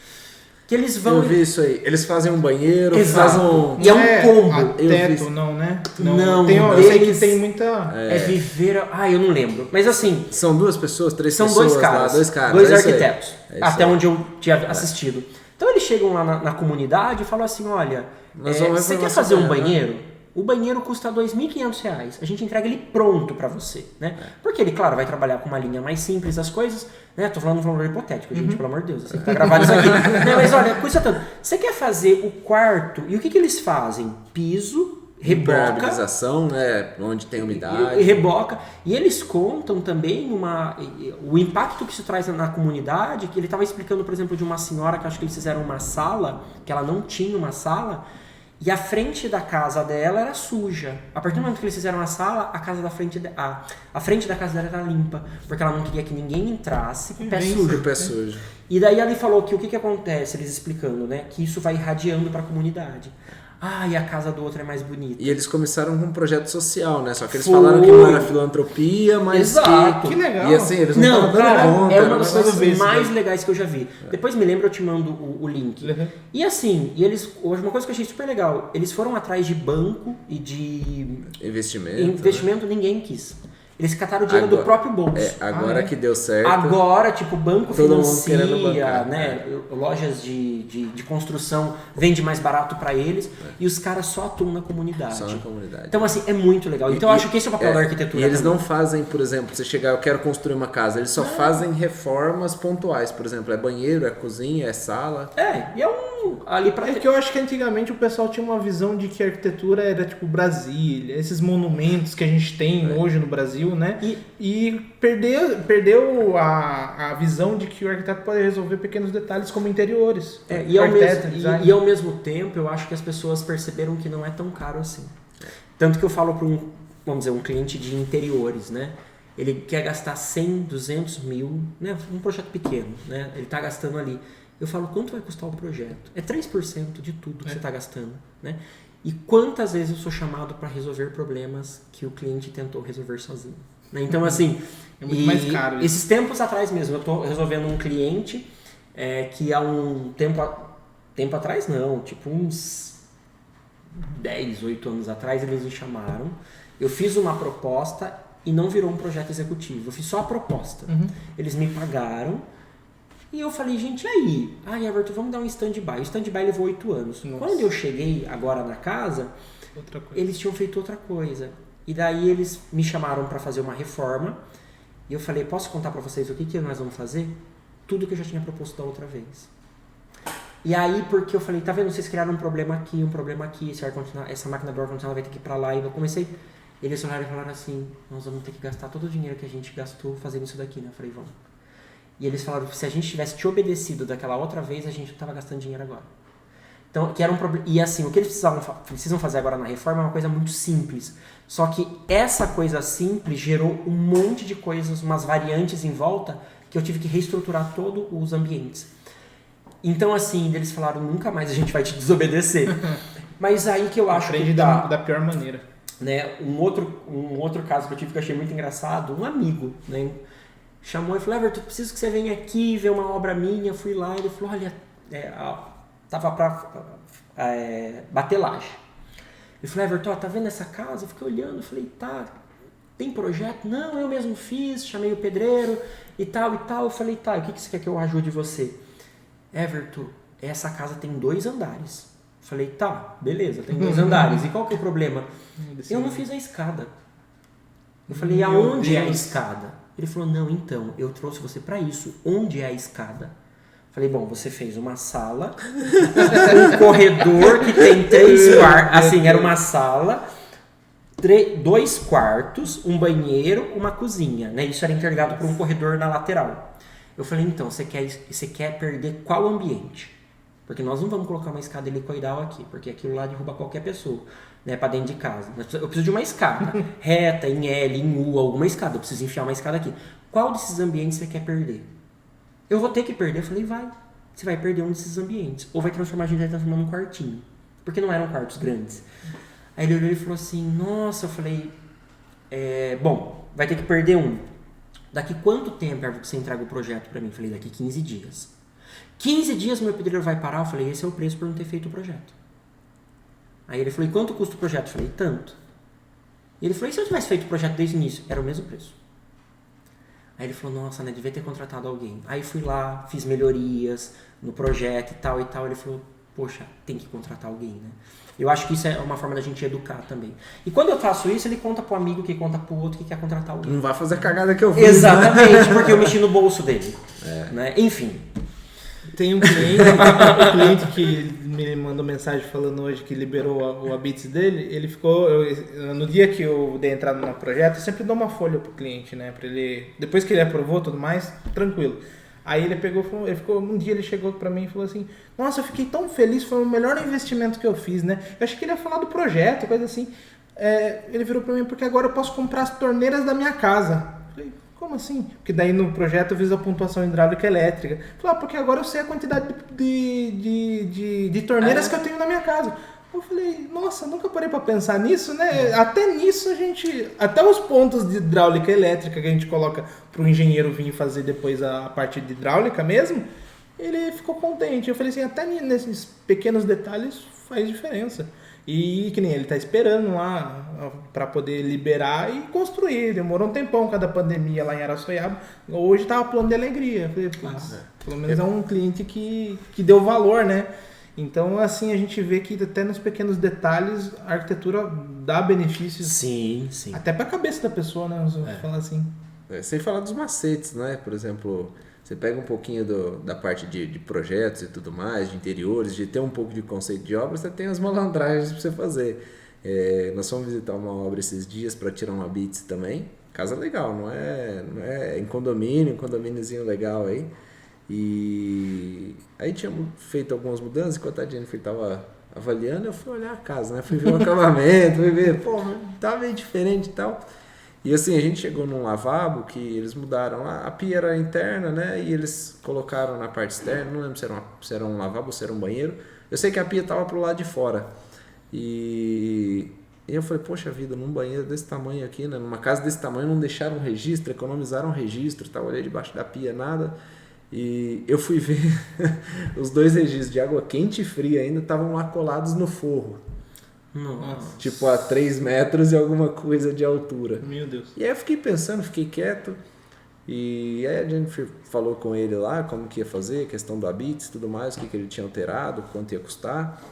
Que eles vão... Eu vi isso aí. Eles fazem um banheiro, Exato. fazem E é um combo. Teto, não, né? Não, eu sei que tem muita... Viver... eu não lembro. Mas assim... São 2 pessoas, 3 são pessoas 2 caras. lá, 2 caras. 2 arquitetos. Até aí. onde eu tinha assistido. Então eles chegam lá na comunidade e falam assim, olha, você quer fazer um banheiro? O banheiro custa R$2.500. A gente entrega ele pronto para você, né? Porque ele, claro, vai trabalhar com uma linha mais simples das coisas, né? Tô falando de um valor hipotético, gente, pelo amor de Deus. Assim, tá gravado isso aqui. Não, mas olha, custa tanto. Você quer fazer o quarto, e o que eles fazem? Piso, reboca. Impermeabilização, né? Onde tem umidade. E reboca. E eles contam também o impacto que isso traz na comunidade, que ele estava explicando, por exemplo, de uma senhora que acho que eles fizeram uma sala, que ela não tinha uma sala, e a frente da casa dela era suja. A partir do momento que eles fizeram a sala, a frente da casa dela era limpa, porque ela não queria que ninguém entrasse com o pé sujo. E daí ela falou que o que acontece, eles explicando, né, que isso vai irradiando para a comunidade. E a casa do outro é mais bonita. E eles começaram com um projeto social, né? Só que eles falaram que não era filantropia, mas Exato. Que legal. E assim, eles não estavam dando conta. É uma das coisas mais legais que eu já vi. Depois me lembra, eu te mando o link. Uhum. E assim, uma coisa que eu achei super legal, eles foram atrás de banco e de investimento, né? Ninguém quis. Eles cataram o dinheiro do próprio bolso. Agora que deu certo. Agora, tipo, banco todo financia, né? Lojas de construção vende mais barato para eles e os caras só atuam na comunidade. Só na comunidade. Então, assim, é muito legal. Então, eu acho que esse é o papel da arquitetura. E eles não fazem, por exemplo, você chegar, eu quero construir uma casa, eles só fazem reformas pontuais, por exemplo, é banheiro, é cozinha, é sala. E é um ali para... É que eu acho que antigamente o pessoal tinha uma visão de que a arquitetura era tipo Brasília, esses monumentos que a gente tem hoje no Brasil, né? E perdeu a visão de que o arquiteto pode resolver pequenos detalhes como interiores. E ao mesmo tempo, eu acho que as pessoas perceberam que não é tão caro assim. Tanto que eu falo para um cliente de interiores, né? Ele quer gastar 100, 200 mil, né? Um projeto pequeno, né? Ele está gastando ali. Eu falo, quanto vai custar o projeto? É 3% de tudo que você está gastando, né? E quantas vezes eu sou chamado para resolver problemas que o cliente tentou resolver sozinho, né? Então, assim... É muito mais caro isso. Esses tempos atrás mesmo, eu estou resolvendo um cliente que há um tempo atrás não, tipo uns 10, 8 anos atrás, eles me chamaram. Eu fiz uma proposta e não virou um projeto executivo. Eu fiz só a proposta. Eles me pagaram. E eu falei, gente, e aí? Everton, vamos dar um stand-by. O stand-by levou 8 anos. Nossa. Quando eu cheguei agora na casa, eles tinham feito outra coisa. E daí eles me chamaram para fazer uma reforma. E eu falei, posso contar para vocês o que nós vamos fazer? Tudo que eu já tinha proposto da outra vez. E aí, porque eu falei, tá vendo? Vocês criaram um problema aqui, essa máquina do ar-condicionado vai ter que ir para lá. E eu comecei... Eles olharam e falaram assim, nós vamos ter que gastar todo o dinheiro que a gente gastou fazendo isso daqui, né? Eu falei, vamos. E eles falaram que se a gente tivesse te obedecido daquela outra vez, a gente não estava gastando dinheiro agora. Então, que era um problema. E assim, o que eles precisam fazer agora na reforma é uma coisa muito simples. Só que essa coisa simples gerou um monte de coisas, umas variantes em volta, que eu tive que reestruturar todos os ambientes. Então, assim, eles falaram, nunca mais a gente vai te desobedecer. Mas aí que eu acho aprende da pior maneira. Né? Um outro caso que eu tive que eu achei muito engraçado, um amigo, né? Chamou e falou, Everton, preciso que você venha aqui ver uma obra minha. Eu fui lá e ele falou, olha, tava pra bater laje. Ele falou, Everton, tá vendo essa casa? Eu fiquei olhando, eu falei, tá, tem projeto? Não, eu mesmo fiz, chamei o pedreiro e tal. Eu falei, tá, o que você quer que eu ajude você? Everton, essa casa tem 2 andares. Eu falei, tá, beleza, tem 2 andares. E qual que é o problema? Eu não fiz a escada. Eu falei, aonde é a escada? Ele falou, não, então, eu trouxe você para isso. Onde é a escada? Falei, bom, você fez uma sala, um corredor que tem 3 quartos. Assim, era uma sala, 2 quartos, um banheiro, uma cozinha. Né? Isso era interligado por um corredor na lateral. Eu falei, então, você quer perder qual ambiente? Porque nós não vamos colocar uma escada helicoidal aqui, porque aquilo lá derruba qualquer pessoa, né, para dentro de casa. Eu preciso de uma escada, reta, em L, em U, alguma escada. Eu preciso enfiar uma escada aqui. Qual desses ambientes você quer perder? Eu vou ter que perder. Eu falei, vai. Você vai perder um desses ambientes. Ou vai transformar, a gente vai transformar num quartinho. Porque não eram quartos grandes. Aí ele olhou e falou assim, nossa, eu falei, bom, vai ter que perder um. Daqui quanto tempo você entrega o projeto para mim? Eu falei, daqui 15 dias. 15 dias meu pedreiro vai parar? Eu falei, esse é o preço por não ter feito o projeto. Aí ele falou, e quanto custa o projeto? Eu falei, tanto. E ele falou, e se eu tivesse feito o projeto desde o início? Era o mesmo preço. Aí ele falou, nossa, né, devia ter contratado alguém. Aí fui lá, fiz melhorias no projeto e tal. Ele falou, poxa, tem que contratar alguém, né? Eu acho que isso é uma forma da gente educar também. E quando eu faço isso, ele conta pro amigo que conta pro outro que quer contratar alguém. Não vai fazer a cagada que eu fiz. Exatamente, né? Porque eu mexi no bolso dele. Né? Enfim. Tem um cliente que me mandou mensagem falando hoje que liberou o Abits dele. Ele ficou, no dia que eu dei entrada no projeto, eu sempre dou uma folha pro cliente, né? Pra ele, depois que ele aprovou tudo mais, tranquilo. Aí ele pegou, um dia ele chegou pra mim e falou assim, nossa, eu fiquei tão feliz, foi o melhor investimento que eu fiz, né? Eu achei que ele ia falar do projeto, coisa assim. Ele virou pra mim, porque agora eu posso comprar as torneiras da minha casa. Eu falei, como assim? Porque daí no projeto eu fiz a pontuação hidráulica elétrica. Falei, porque agora eu sei a quantidade de torneiras que eu tenho na minha casa. Eu falei, nossa, nunca parei pra pensar nisso, né? Até nisso até os pontos de hidráulica elétrica que a gente coloca pro engenheiro vir fazer depois a parte de hidráulica mesmo, ele ficou contente. Eu falei assim, até nesses pequenos detalhes faz diferença. E que nem ele tá esperando lá para poder liberar e construir. Demorou um tempão cada pandemia lá em Araçoiaba. Hoje tava plano de alegria. Falei, pelo menos é um cliente que deu valor, né? Então, assim, a gente vê que até nos pequenos detalhes a arquitetura dá benefícios. Sim, sim. Até para a cabeça da pessoa, né? Falar assim. Sem falar dos macetes, né? Por exemplo, Você pega um pouquinho da parte de projetos e tudo mais, de interiores, de ter um pouco de conceito de obra, você tem as malandragens para você fazer. Nós fomos visitar uma obra esses dias para tirar uma bits também. Casa legal, não é em condomínio, um condomíniozinho legal aí. E aí tínhamos feito algumas mudanças, enquanto a Jennifer estava avaliando, eu fui olhar a casa, né? Fui ver o acabamento, fui ver, tá meio diferente e tal. E assim, a gente chegou num lavabo que eles mudaram, a pia era interna, né? E eles colocaram na parte externa, não lembro se era um lavabo ou se era um banheiro. Eu sei que a pia estava pro lado de fora. E eu falei, poxa vida, num banheiro desse tamanho aqui, né? Numa casa desse tamanho, não deixaram um registro, economizaram um registro, tá? Olhei debaixo da pia, nada. E eu fui ver os 2 registros de água quente e fria ainda estavam lá colados no forro. Nossa. Tipo a 3 metros e alguma coisa de altura. Meu Deus. E aí eu fiquei pensando, fiquei quieto. E aí a gente falou com ele lá como que ia fazer, questão do Abits e tudo mais, o que ele tinha alterado, quanto ia custar.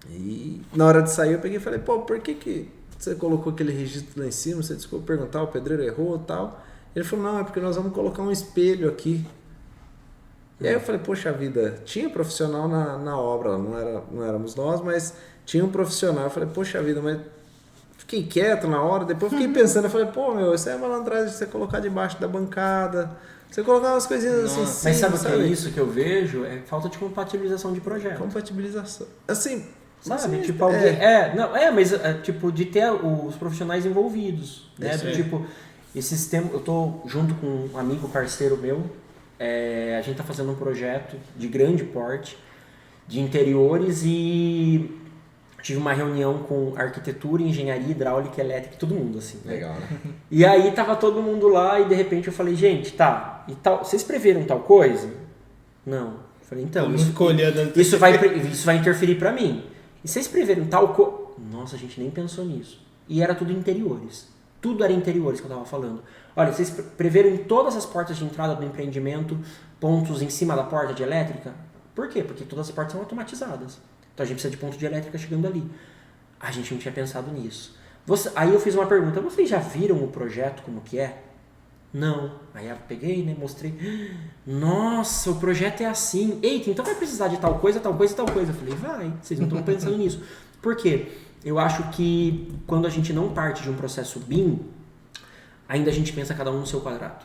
E na hora de sair eu peguei e falei, por que você colocou aquele registro lá em cima? Você desculpa perguntar, o pedreiro errou e tal. Ele falou, não, é porque nós vamos colocar um espelho aqui. E aí eu falei, poxa vida, tinha profissional na obra, não éramos nós, mas tinha um profissional. Eu falei, poxa vida, mas fiquei quieto na hora, depois fiquei pensando, eu falei, isso é malandragem de você colocar debaixo da bancada, você colocar umas coisinhas assim. Mas sabe o que é isso que eu vejo? É falta de compatibilização de projeto. Compatibilização. Assim, sabe? Tipo, alguém. Mas tipo, de ter os profissionais envolvidos. Né? Tipo, esses tempos, eu tô junto com um amigo, parceiro meu. A gente está fazendo um projeto de grande porte de interiores e tive uma reunião com arquitetura, engenharia, hidráulica, elétrica, todo mundo assim. Legal, né? E aí tava todo mundo lá e de repente eu falei, gente, e tal, vocês preveram tal coisa? Não. Eu falei, então, isso vai interferir para mim. E vocês preveram tal coisa? Nossa, a gente nem pensou nisso. E era tudo interiores. Tudo era interiores que eu tava falando. Olha, vocês preveram em todas as portas de entrada do empreendimento pontos em cima da porta de elétrica? Por quê? Porque todas as portas são automatizadas. Então a gente precisa de ponto de elétrica chegando ali. A gente não tinha pensado nisso. Aí eu fiz uma pergunta. Vocês já viram o projeto como que é? Não. Aí eu peguei, né, mostrei. Nossa, o projeto é assim. Eita, então vai precisar de tal coisa, tal coisa e tal coisa. Eu falei, vai. Vocês não estão pensando nisso. Por quê? Eu acho que quando a gente não parte de um processo BIM, ainda a gente pensa cada um no seu quadrado.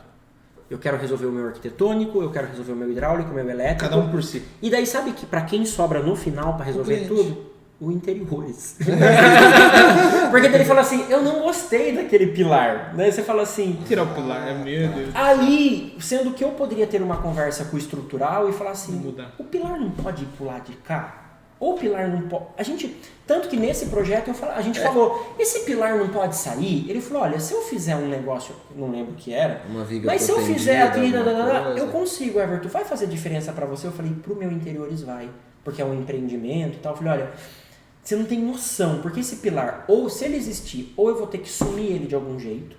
Eu quero resolver o meu arquitetônico, eu quero resolver o meu hidráulico, o meu elétrico. Cada um por si. E daí sabe que para quem sobra no final para resolver tudo? O interiores. Porque daí ele fala assim, eu não gostei daquele pilar. Daí você fala assim... Tirar o pilar, meu Deus. Aí, sendo que eu poderia ter uma conversa com o estrutural e falar assim, o pilar não pode ir pro lado de cá? Ou o pilar não pode... Tanto que nesse projeto a gente falou, esse pilar não pode sair? Ele falou, olha, se eu fizer um negócio, não lembro o que era, mas se eu fizer aqui, eu consigo, Everton, vai fazer diferença para você? Eu falei, pro meu interiores vai, porque é um empreendimento e tal. Eu falei, olha, você não tem noção, porque esse pilar, ou se ele existir, ou eu vou ter que sumir ele de algum jeito,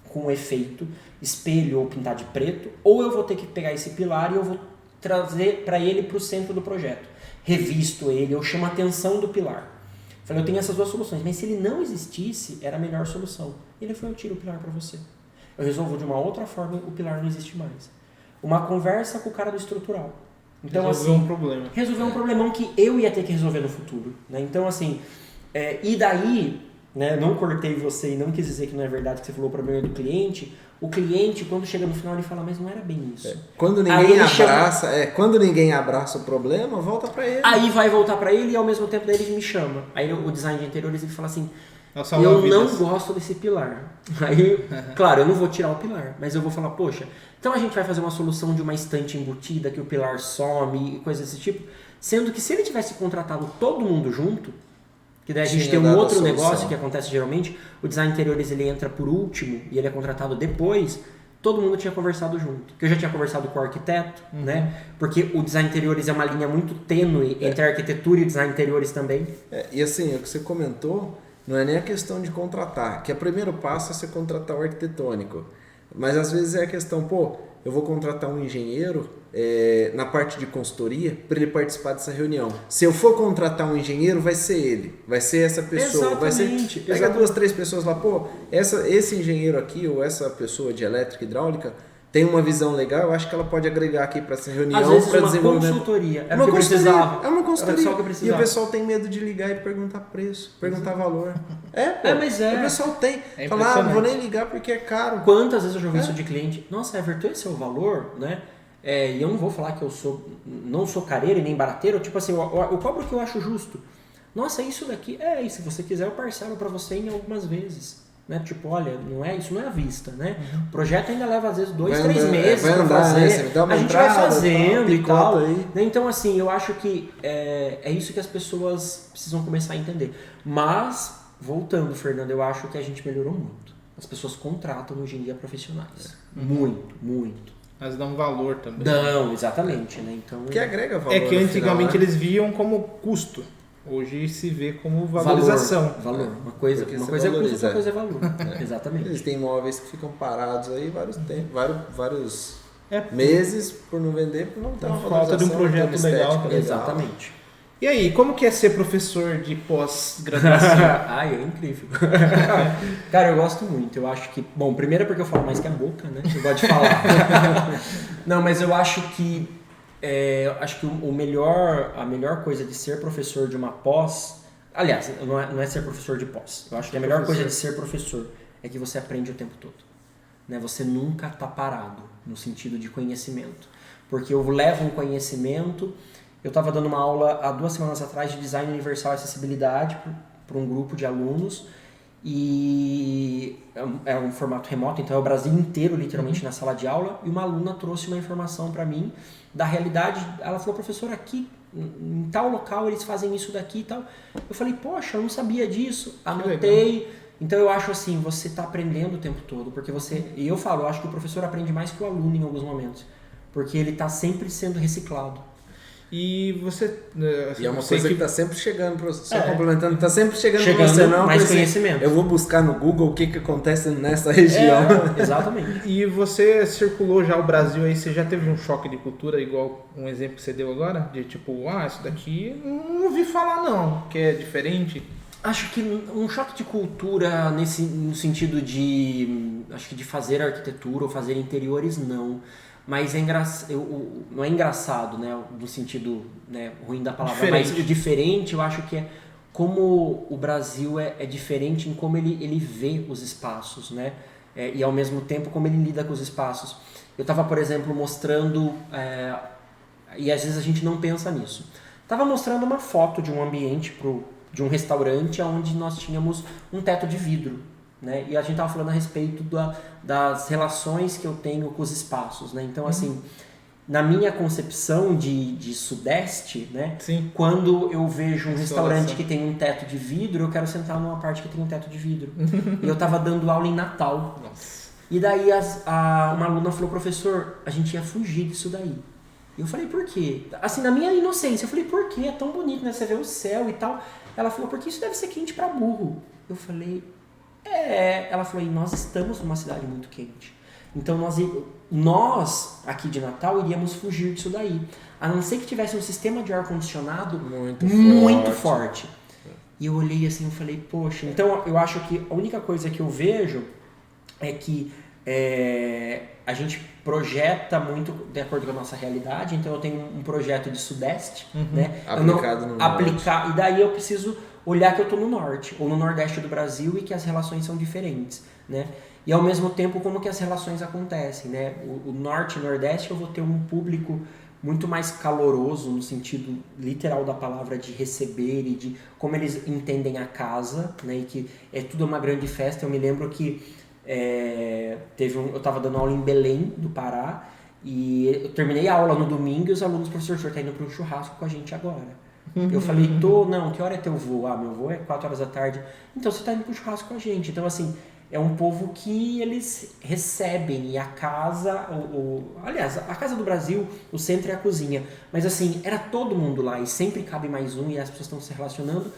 com um efeito, espelho ou pintar de preto, ou eu vou ter que pegar esse pilar e eu vou trazer para ele pro centro do projeto. Revisto ele, eu chamo a atenção do pilar. Falei, eu tenho essas 2 soluções, mas se ele não existisse, era a melhor solução. Ele falou, eu tiro o pilar para você. Eu resolvo de uma outra forma, o pilar não existe mais. Uma conversa com o cara do estrutural. Então, resolveu um problema. Resolveu um problemão que eu ia ter que resolver no futuro. Né? Então, assim, e daí, né, não cortei você e não quis dizer que não é verdade que você falou o problema do cliente. O cliente, quando chega no final, ele fala, mas não era bem isso. Quando ninguém abraça o problema, volta para ele. Aí vai voltar para ele e ao mesmo tempo daí ele me chama. Aí o design de interiores ele fala assim, eu não gosto desse pilar. Aí, claro, eu não vou tirar o pilar, mas eu vou falar, poxa, então a gente vai fazer uma solução de uma estante embutida que o pilar some e coisas desse tipo. Sendo que se ele tivesse contratado todo mundo junto, que daí a gente tem um outro negócio que acontece geralmente, o design interiores ele entra por último e ele é contratado depois, todo mundo tinha conversado junto. Que eu já tinha conversado com o arquiteto, né? Porque o design interiores é uma linha muito tênue entre a arquitetura e o design interiores também. E assim, o que você comentou, não é nem a questão de contratar, que o primeiro passo é você contratar o arquitetônico. Mas às vezes é a questão, eu vou contratar um engenheiro na parte de consultoria para ele participar dessa reunião. Se eu for contratar um engenheiro, vai ser ele, vai ser essa pessoa. Exatamente. Pega 2, 3 pessoas lá, esse engenheiro aqui ou essa pessoa de elétrica e hidráulica tem uma visão legal, eu acho que ela pode agregar aqui para essa reunião. Às vezes para uma consultoria. É uma consultoria. É uma consultoria. E o pessoal tem medo de ligar e perguntar preço, perguntar valor. Mas é. O pessoal tem. Falar, não vou nem ligar porque é caro. Quantas vezes eu já ouvi isso de cliente? Nossa, Everton, esse é o valor, né? E eu não vou falar que eu não sou careiro e nem barateiro. Tipo assim, eu cobro o que eu acho justo. Nossa, isso daqui... E se você quiser eu parcelo para você em algumas vezes. Né? Tipo, olha, isso não é à vista, né? O projeto ainda leva às vezes 2, 3 meses para fazer. A gente vai fazendo e tal. Então, assim, eu acho que é isso que as pessoas precisam começar a entender. Mas, voltando, Fernando, eu acho que a gente melhorou muito. As pessoas contratam hoje em dia profissionais. Muito, muito. Mas dão valor também. Dão, exatamente, né? Então, que agrega valor. Que antigamente eles viam como custo. Hoje se vê como valorização. Valor. Uma coisa é custo, outra coisa é valor. Exatamente. Eles têm imóveis que ficam parados aí vários meses por não vender, por não ter uma falta de um projeto legal. Exatamente. E aí, como que é ser professor de pós-graduação? É incrível. Cara, eu gosto muito. Eu acho que... Bom, primeiro porque eu falo mais que a boca, né? Eu gosto de falar. Não, mas eu acho que... acho que a melhor coisa de ser professor de uma pós... Aliás, não é ser professor de pós. Eu acho que a melhor coisa de ser professor é que você aprende o tempo todo. Né? Você nunca está parado no sentido de conhecimento. Porque eu levo um conhecimento... Eu estava dando uma aula há 2 semanas atrás de Design Universal e Acessibilidade para um grupo de alunos e é um formato remoto, então é o Brasil inteiro literalmente na sala de aula, e uma aluna trouxe uma informação para mim da realidade. Ela falou, professor, aqui em tal local eles fazem isso daqui e tal. Eu falei, poxa, eu não sabia disso, anotei. Então eu acho assim, você está aprendendo o tempo todo, porque e eu acho que o professor aprende mais que o aluno em alguns momentos, porque ele está sempre sendo reciclado. E você... E é uma coisa que está sempre chegando, só complementando, está sempre chegando para você, não mais conhecimento. Eu vou buscar no Google o que acontece nessa região. Exatamente. E você circulou já o Brasil aí, você já teve um choque de cultura, igual um exemplo que você deu agora? De tipo, isso daqui não ouvi falar não, que é diferente? Acho que um choque de cultura no sentido de fazer arquitetura ou fazer interiores, não. Mas não é engraçado, né, no sentido, né, ruim da palavra, mas o diferente eu acho que é como o Brasil é diferente em como ele vê os espaços, né, e ao mesmo tempo como ele lida com os espaços. Eu estava, por exemplo, mostrando, e às vezes a gente não pensa nisso, estava mostrando uma foto de um ambiente de um restaurante onde nós tínhamos um teto de vidro. Né? E a gente estava falando a respeito das relações que eu tenho com os espaços, né? Então, assim, na minha concepção de Sudeste, né? Sim. Quando eu vejo um restaurante que tem um teto de vidro, eu quero sentar numa parte que tem um teto de vidro. E eu estava dando aula em Natal. Nossa. E daí uma aluna falou, professor, a gente ia fugir disso daí. E eu falei, por quê? Assim, na minha inocência, eu falei, por quê? É tão bonito, né? Você vê o céu e tal. Ela falou, porque isso deve ser quente para burro. Eu falei... Ela falou, e nós estamos numa cidade muito quente. Então nós aqui de Natal iríamos fugir disso daí. A não ser que tivesse um sistema de ar-condicionado muito forte. E eu olhei assim e falei, poxa, então eu acho que a única coisa que eu vejo é que a gente projeta muito de acordo com a nossa realidade. Então eu tenho um projeto de Sudeste, né? Aplicado no Norte. E daí eu preciso olhar que eu estou no Norte ou no Nordeste do Brasil e que as relações são diferentes, né? E ao mesmo tempo como que as relações acontecem, né? O Norte e Nordeste eu vou ter um público muito mais caloroso no sentido literal da palavra, de receber e de como eles entendem a casa, né? E que é tudo uma grande festa. Eu me lembro que eu estava dando aula em Belém do Pará e eu terminei a aula no domingo e os alunos, professor, o senhor está indo para um churrasco com a gente agora. Eu falei, não, que hora é teu voo? Meu voo é 4 horas da tarde. Então você está indo para um churrasco com a gente. Então, assim, é um povo que eles recebem, e a casa, aliás, a casa do Brasil, o centro é a cozinha. Mas, assim, era todo mundo lá e sempre cabe mais um e as pessoas estão se relacionando.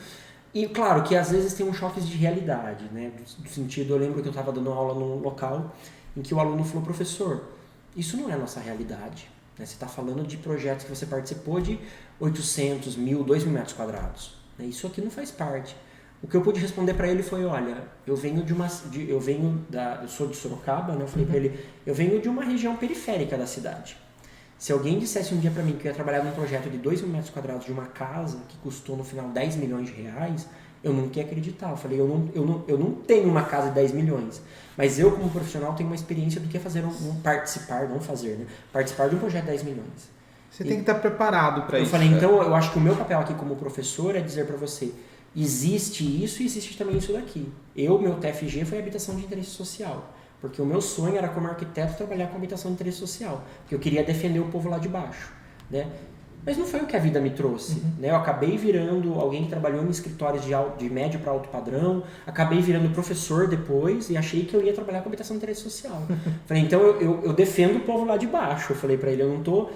E, claro, que às vezes tem um choque de realidade, né? Do sentido, eu lembro que eu estava dando aula num local em que o aluno falou, professor, isso não é a nossa realidade. Você está falando de projetos que você participou de 800, 1.000, 2.000 metros quadrados. Isso aqui não faz parte. O que eu pude responder para ele foi, olha, eu sou de Sorocaba, né? Eu falei para ele, eu venho de uma região periférica da cidade. Se alguém dissesse um dia para mim que eu ia trabalhar num projeto de 2.000 metros quadrados de uma casa que custou no final 10 milhões de reais, eu nunca ia acreditar. Eu falei, eu não tenho uma casa de 10 milhões, mas eu como profissional tenho uma experiência do que é fazer participar de um projeto de 10 milhões. Você tem que estar preparado para isso. Eu falei, então eu acho que o meu papel aqui como professor é dizer para você, existe isso e existe também isso daqui. Meu TFG foi habitação de interesse social. Porque o meu sonho era, como arquiteto, trabalhar com habitação de interesse social. Porque eu queria defender o povo lá de baixo, né? Mas não foi o que a vida me trouxe, né? Eu acabei virando alguém que trabalhou em escritórios de médio para alto padrão, acabei virando professor depois e achei que eu ia trabalhar com habitação de interesse social. Falei, então eu defendo o povo lá de baixo. Eu falei para ele, eu não tô...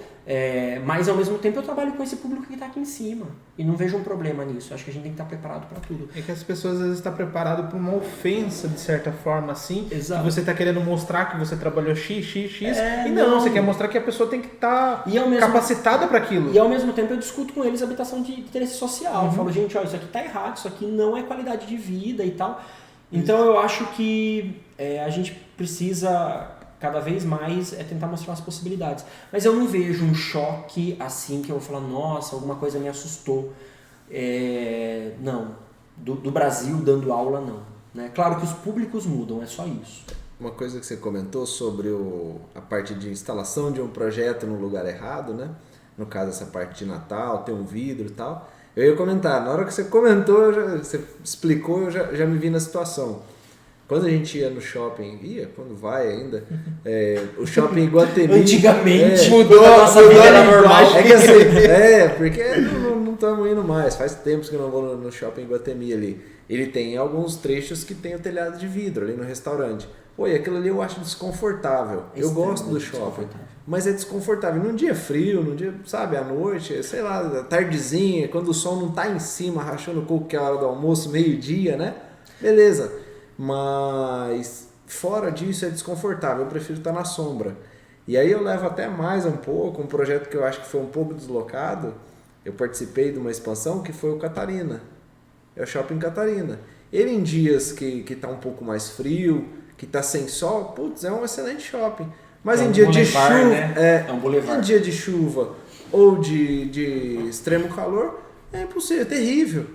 mas ao mesmo tempo eu trabalho com esse público que está aqui em cima e não vejo um problema nisso. Acho que a gente tem que estar preparado para tudo. É que as pessoas às vezes estão preparadas para uma ofensa de certa forma assim. Exato. Que você está querendo mostrar que você trabalhou x e não, você quer mostrar que a pessoa tem que estar capacitada para aquilo. E ao mesmo tempo eu discuto com eles habitação de interesse social. Eu falo, gente, ó, isso aqui está errado, isso aqui não é qualidade de vida e tal. Então eu acho que a gente precisa cada vez mais tentar mostrar as possibilidades. Mas eu não vejo um choque assim que eu vou falar, nossa, alguma coisa me assustou. Não. Do Brasil dando aula, não. Né? Claro que os públicos mudam, é só isso. Uma coisa que você comentou sobre a parte de instalação de um projeto no lugar errado, né? No caso, essa parte de Natal, ter um vidro e tal. Eu ia comentar, na hora que você comentou, você explicou, eu já me vi na situação. Quando a gente ia no shopping, quando vai ainda, o shopping Iguatemi... Antigamente mudou a nossa vida, era normal. É que assim, porque não estamos indo mais, faz tempos que eu não vou no shopping Iguatemi ali. Ele tem alguns trechos que tem o telhado de vidro ali no restaurante. Pô, e aquilo ali eu acho desconfortável. Eu gosto do shopping, mas é desconfortável. Num dia frio, num dia, sabe, à noite, sei lá, tardezinha, quando o sol não tá em cima, rachando o coco, que é a hora do almoço, meio-dia, né? Beleza. Mas fora disso é desconfortável, eu prefiro estar na sombra. E aí eu levo até mais um pouco, um projeto que eu acho que foi um pouco deslocado. Eu participei de uma expansão que foi o Catarina. É o Shopping Catarina. Ele em dias que tá um pouco mais frio, que tá sem sol, putz, é um excelente shopping. Mas em dia de chuva, né? É um boulevard. Em dia de chuva ou de extremo calor, é impossível,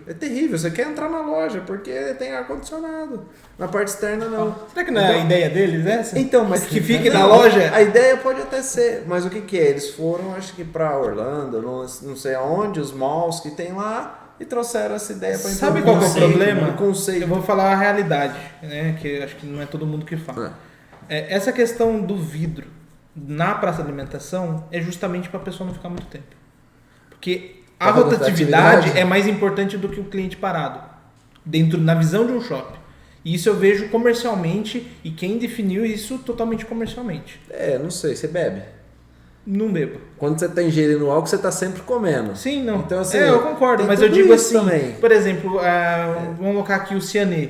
é terrível. Você quer entrar na loja porque tem ar-condicionado. Na parte externa, não. Será que não é a ideia deles essa? Então, mas que fique na loja? A ideia pode até ser, mas o que é? Eles foram, acho que pra Orlando, não sei aonde, os malls que tem lá, e trouxeram essa ideia para implementar. Sabe qual que é o problema? O conceito. Eu vou falar a realidade, né? Que acho que não é todo mundo que fala. Essa questão do vidro na praça de alimentação é justamente para a pessoa não ficar muito tempo. Porque a rotatividade é mais importante do que o cliente parado, na visão de um shopping. E isso eu vejo comercialmente, e quem definiu isso totalmente comercialmente. Não sei, você bebe? Não bebo. Quando você está ingerindo álcool, você está sempre comendo. Sim, não. Então, assim, eu concordo, mas eu digo assim, também. Por exemplo, vamos colocar aqui o Cianê,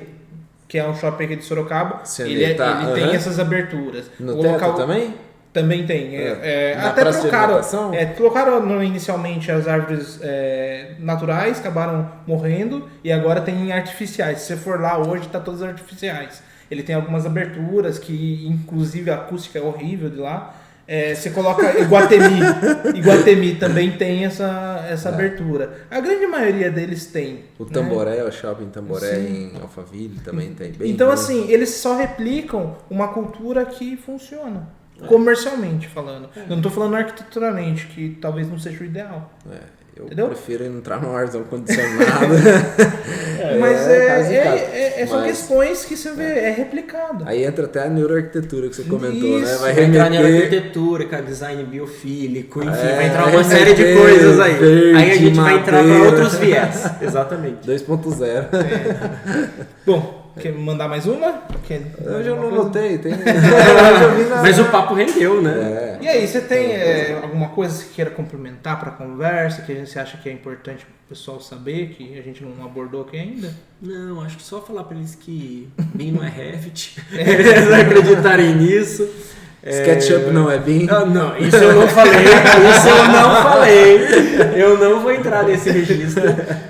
que é um shopping aqui de Sorocaba. Cianê, ele tem essas aberturas. No teto também? Também tem. Até trocaram inicialmente as árvores naturais, acabaram morrendo, e agora tem artificiais. Se você for lá hoje, tá todas artificiais. Ele tem algumas aberturas que, inclusive, a acústica é horrível de lá. Você coloca Iguatemi também tem essa abertura. A grande maioria deles tem. O Tamboré, o Shopping Tamboré em Alphaville também tem. Então, assim, eles só replicam uma cultura que funciona. Comercialmente falando. Eu não estou falando arquiteturalmente, que talvez não seja o ideal. Eu prefiro entrar no ar-condicionado. Mas são questões que você vê, é replicado. Aí entra até a neuroarquitetura que você comentou, né? Vai entrar neuroarquitetura, design biofílico, enfim, vai entrar uma série de coisas aí. Verde, aí a gente vai entrar para outros viés. Exatamente. 2.0. Bom, quer mandar mais uma? Eu já não notei. Mas o papo rendeu, né? E aí, você tem alguma coisa que queira complementar para a conversa, que você acha que é importante para o pessoal saber, que a gente não abordou aqui ainda? Não, acho que só falar para eles que BIM não é Revit, eles acreditarem nisso. SketchUp não é BIM? Não, isso eu não falei. Eu não vou entrar nesse registro.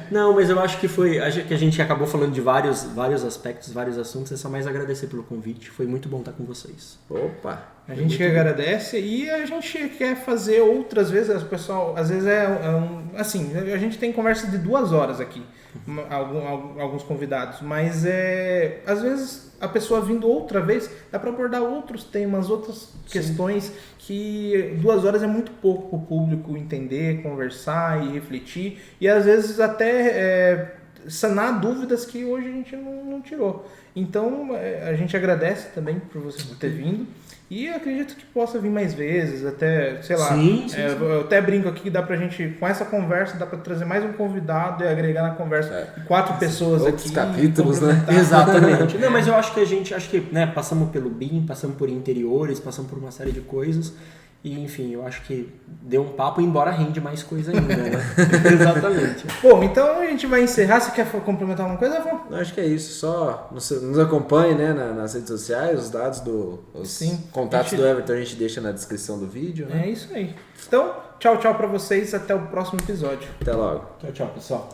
Não, mas eu acho que que a gente acabou falando de vários aspectos, vários assuntos. É só mais agradecer pelo convite. Foi muito bom estar com vocês. Opa! A gente que agradece e a gente quer fazer outras vezes, o pessoal, às vezes assim, a gente tem conversa de 2 horas aqui, alguns convidados, mas às vezes a pessoa vindo outra vez, dá para abordar outros temas, outras questões que 2 horas é muito pouco para o público entender, conversar e refletir e às vezes até sanar dúvidas que hoje a gente não tirou. Então a gente agradece também por você ter vindo. E eu acredito que possa vir mais vezes, até, sei lá, sim. Eu até brinco aqui que dá pra gente, com essa conversa, dá pra trazer mais um convidado e agregar na conversa 4 pessoas outros aqui. Capítulos, né? Exatamente. Não, mas eu acho que né, passamos pelo BIM, passamos por interiores, passamos por uma série de coisas. E, enfim, eu acho que deu um papo, embora rende mais coisa ainda, né? Exatamente. Bom, então a gente vai encerrar. Você quer complementar alguma coisa, Avon? Acho que é isso. Só nos acompanhe, né, nas redes sociais. Os dados contatos do Everton a gente deixa na descrição do vídeo. Né? É isso aí. Então, tchau pra vocês. Até o próximo episódio. Até logo. Tchau, pessoal.